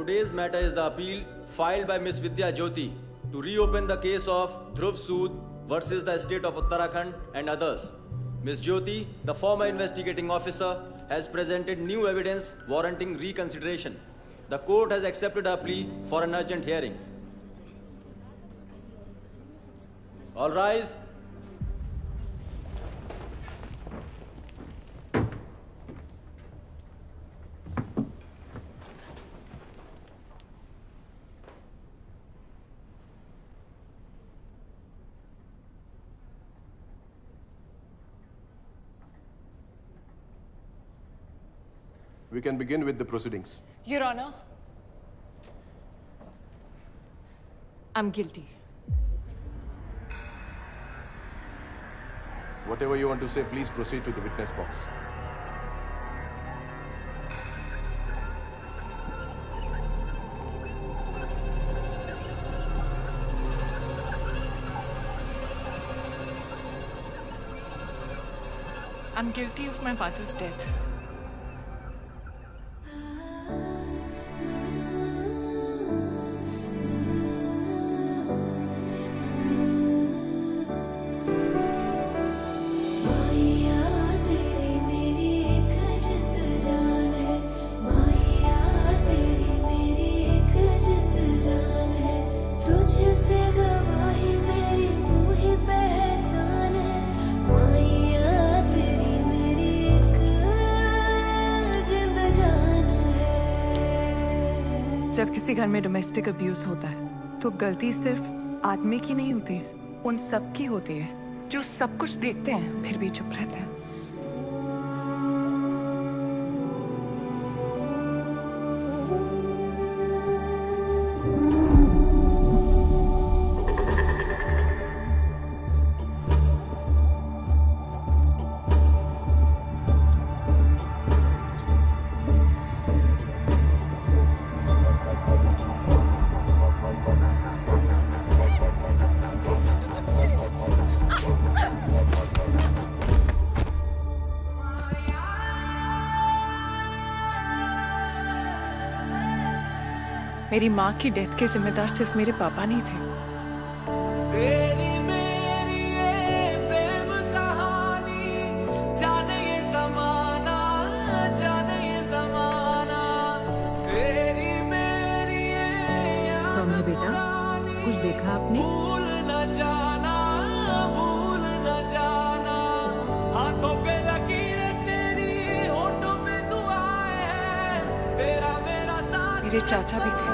today's matter is the appeal filed by Miss Vidya Jyoti to reopen the case of Dhruv Sood versus the state of Uttarakhand and others. Ms. Jyoti, the former investigating officer, has presented new evidence warranting reconsideration. The court has accepted her plea for an urgent hearing. All rise. We can begin with the proceedings. Your Honor, I'm guilty. Whatever you want to say, please proceed to the witness box. I'm guilty of my father's death. जब किसी घर में domestic abuse होता है तो गलती सिर्फ आदमी की नहीं होती, उन सब की होती है जो सब कुछ देखते हैं फिर भी चुप रहते हैं। मेरी माँ की डेथ के जिम्मेदार सिर्फ मेरे पापा नहीं थे। तेरी मेरी ये प्रेम कहानी, जाने ये जमाना, जाने ये जमाना। तेरी मेरी ये सौम्य बेटा, कुछ देखा आपने? भूल न जाना, भूल न जाना। हाथों पे लकीरें तेरी, होठों पे दुआएं हैं। तेरा मेरा साथ मेरे चाचा भी थे।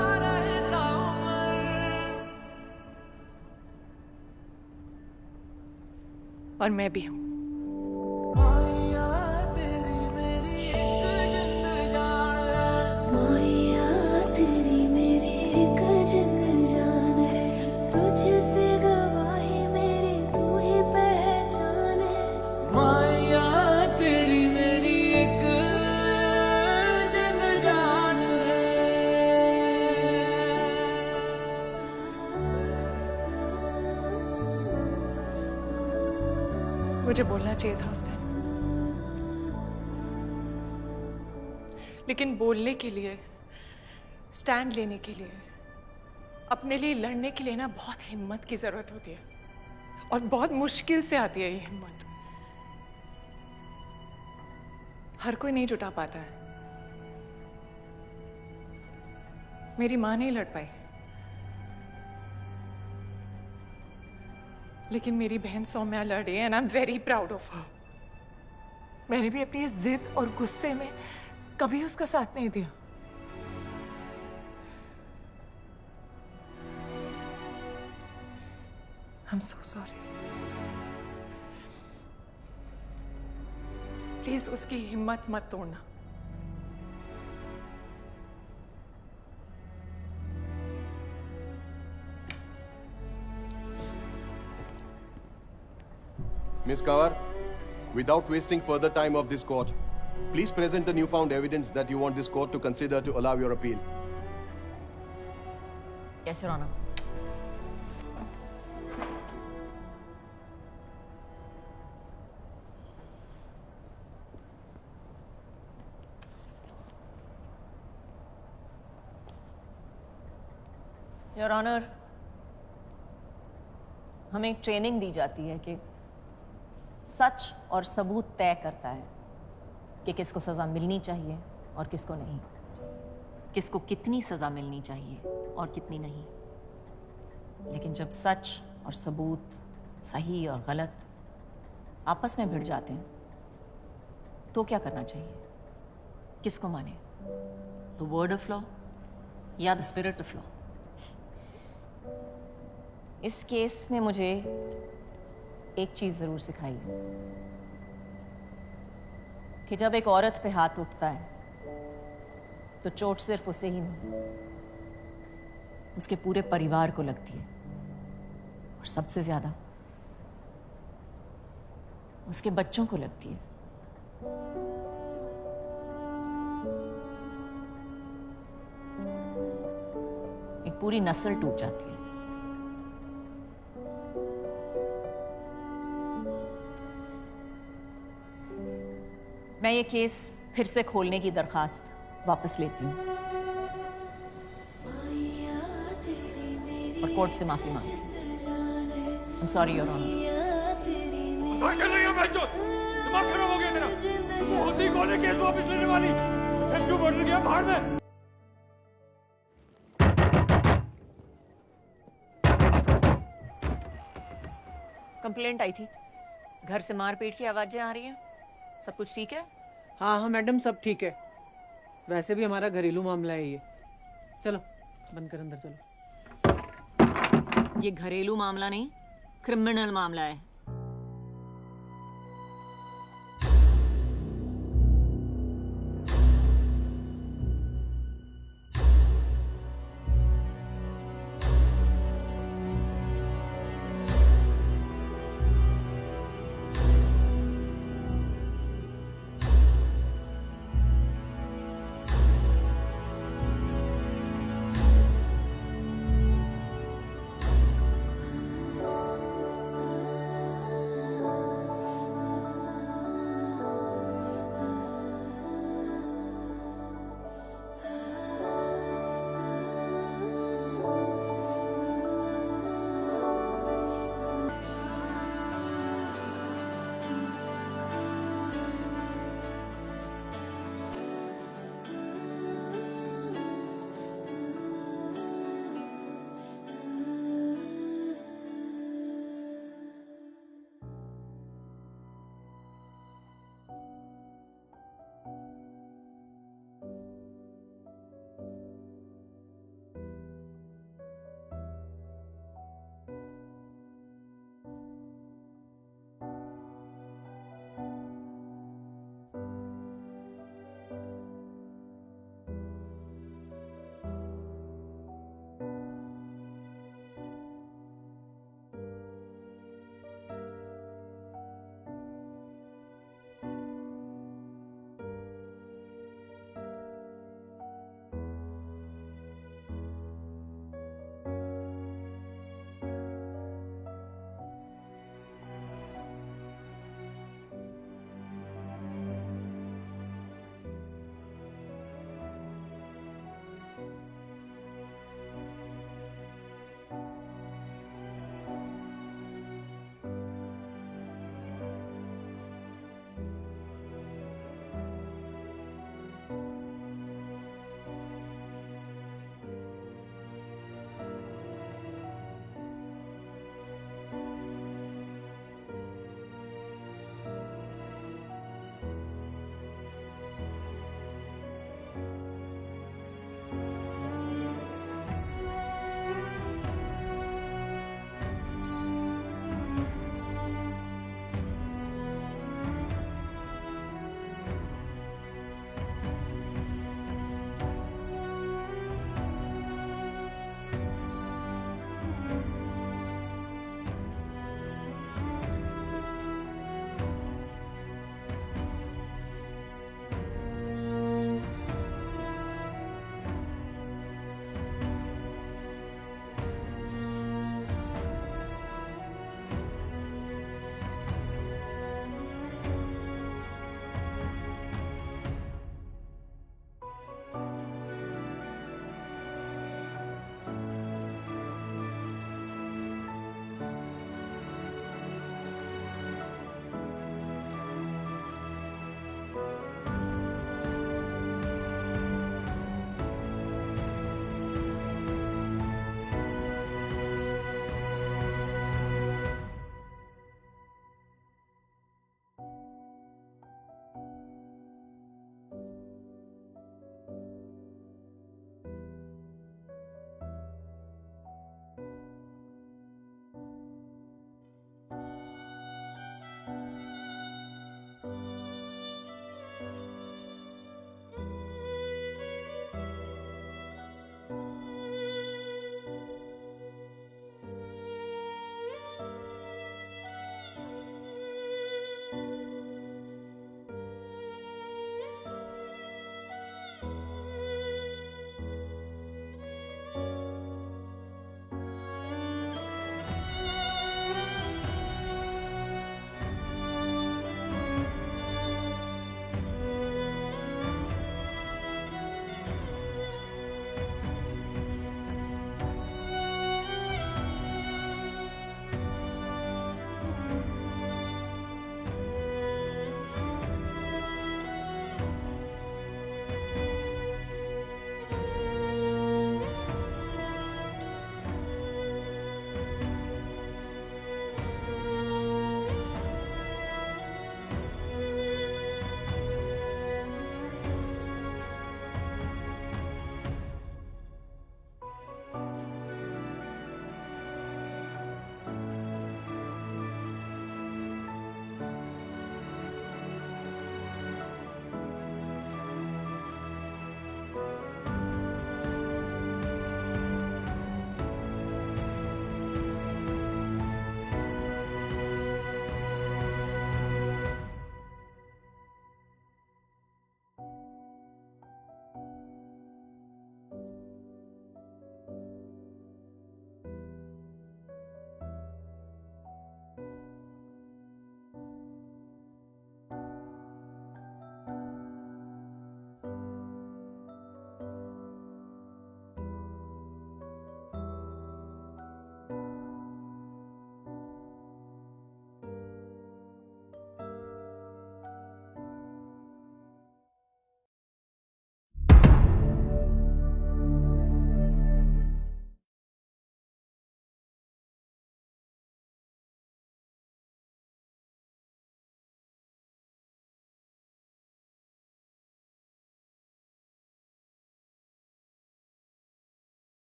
और मैं भी हूँ। मुझे बोलना चाहिए था उस दिन, लेकिन बोलने के लिए, स्टैंड लेने के लिए, अपने लिए लड़ने के लिए ना बहुत हिम्मत की जरूरत होती है और बहुत मुश्किल से आती है ये हिम्मत। हर कोई नहीं जुटा पाता है। मेरी मां नहीं लड़ पाई, लेकिन मेरी बहन सौम्या लड़ी and I am very proud of her. मैंने भी अपनी इस जिद और गुस्से में कभी उसका साथ नहीं दिया। I'm so sorry. प्लीज उसकी हिम्मत मत तोड़ना। Ms. Kawar, without wasting further time of this court, please present the newfound evidence that you want this court to consider to allow your appeal. Yes, Your Honor. Your honour, हमें training दी जाती है कि सच और सबूत तय करता है कि किसको सजा मिलनी चाहिए और किसको नहीं, किसको कितनी सजा मिलनी चाहिए और कितनी नहीं। लेकिन जब सच और सबूत, सही और गलत आपस में भिड़ जाते हैं तो क्या करना चाहिए? किसको माने? द वर्ड ऑफ लॉ या द स्पिरिट ऑफ लॉ? इस केस में मुझे एक चीज जरूर सिखाई कि जब एक औरत पे हाथ उठता है तो चोट सिर्फ उसे ही नहीं, उसके पूरे परिवार को लगती है, और सबसे ज्यादा उसके बच्चों को लगती है। एक पूरी नस्ल टूट जाती है। मैं ये केस फिर से खोलने की दरखास्त वापस लेती हूँ और कोर्ट से माफी मांगती हूँ। I'm sorry, Your Honor. मजाक कर रही है बच्चों? दिमाग खराब हो गया तेरा? होती कौन है केस वापस लेने वाली? क्यों बढ़ गया बाहर में? कंप्लेंट आई थी, घर से मारपीट की आवाजें आ रही हैं। सब कुछ ठीक है? हाँ मैडम, सब ठीक है। वैसे भी हमारा घरेलू मामला है ये। चलो बंद कर, अंदर चलो। ये घरेलू मामला नहीं, क्रिमिनल मामला है।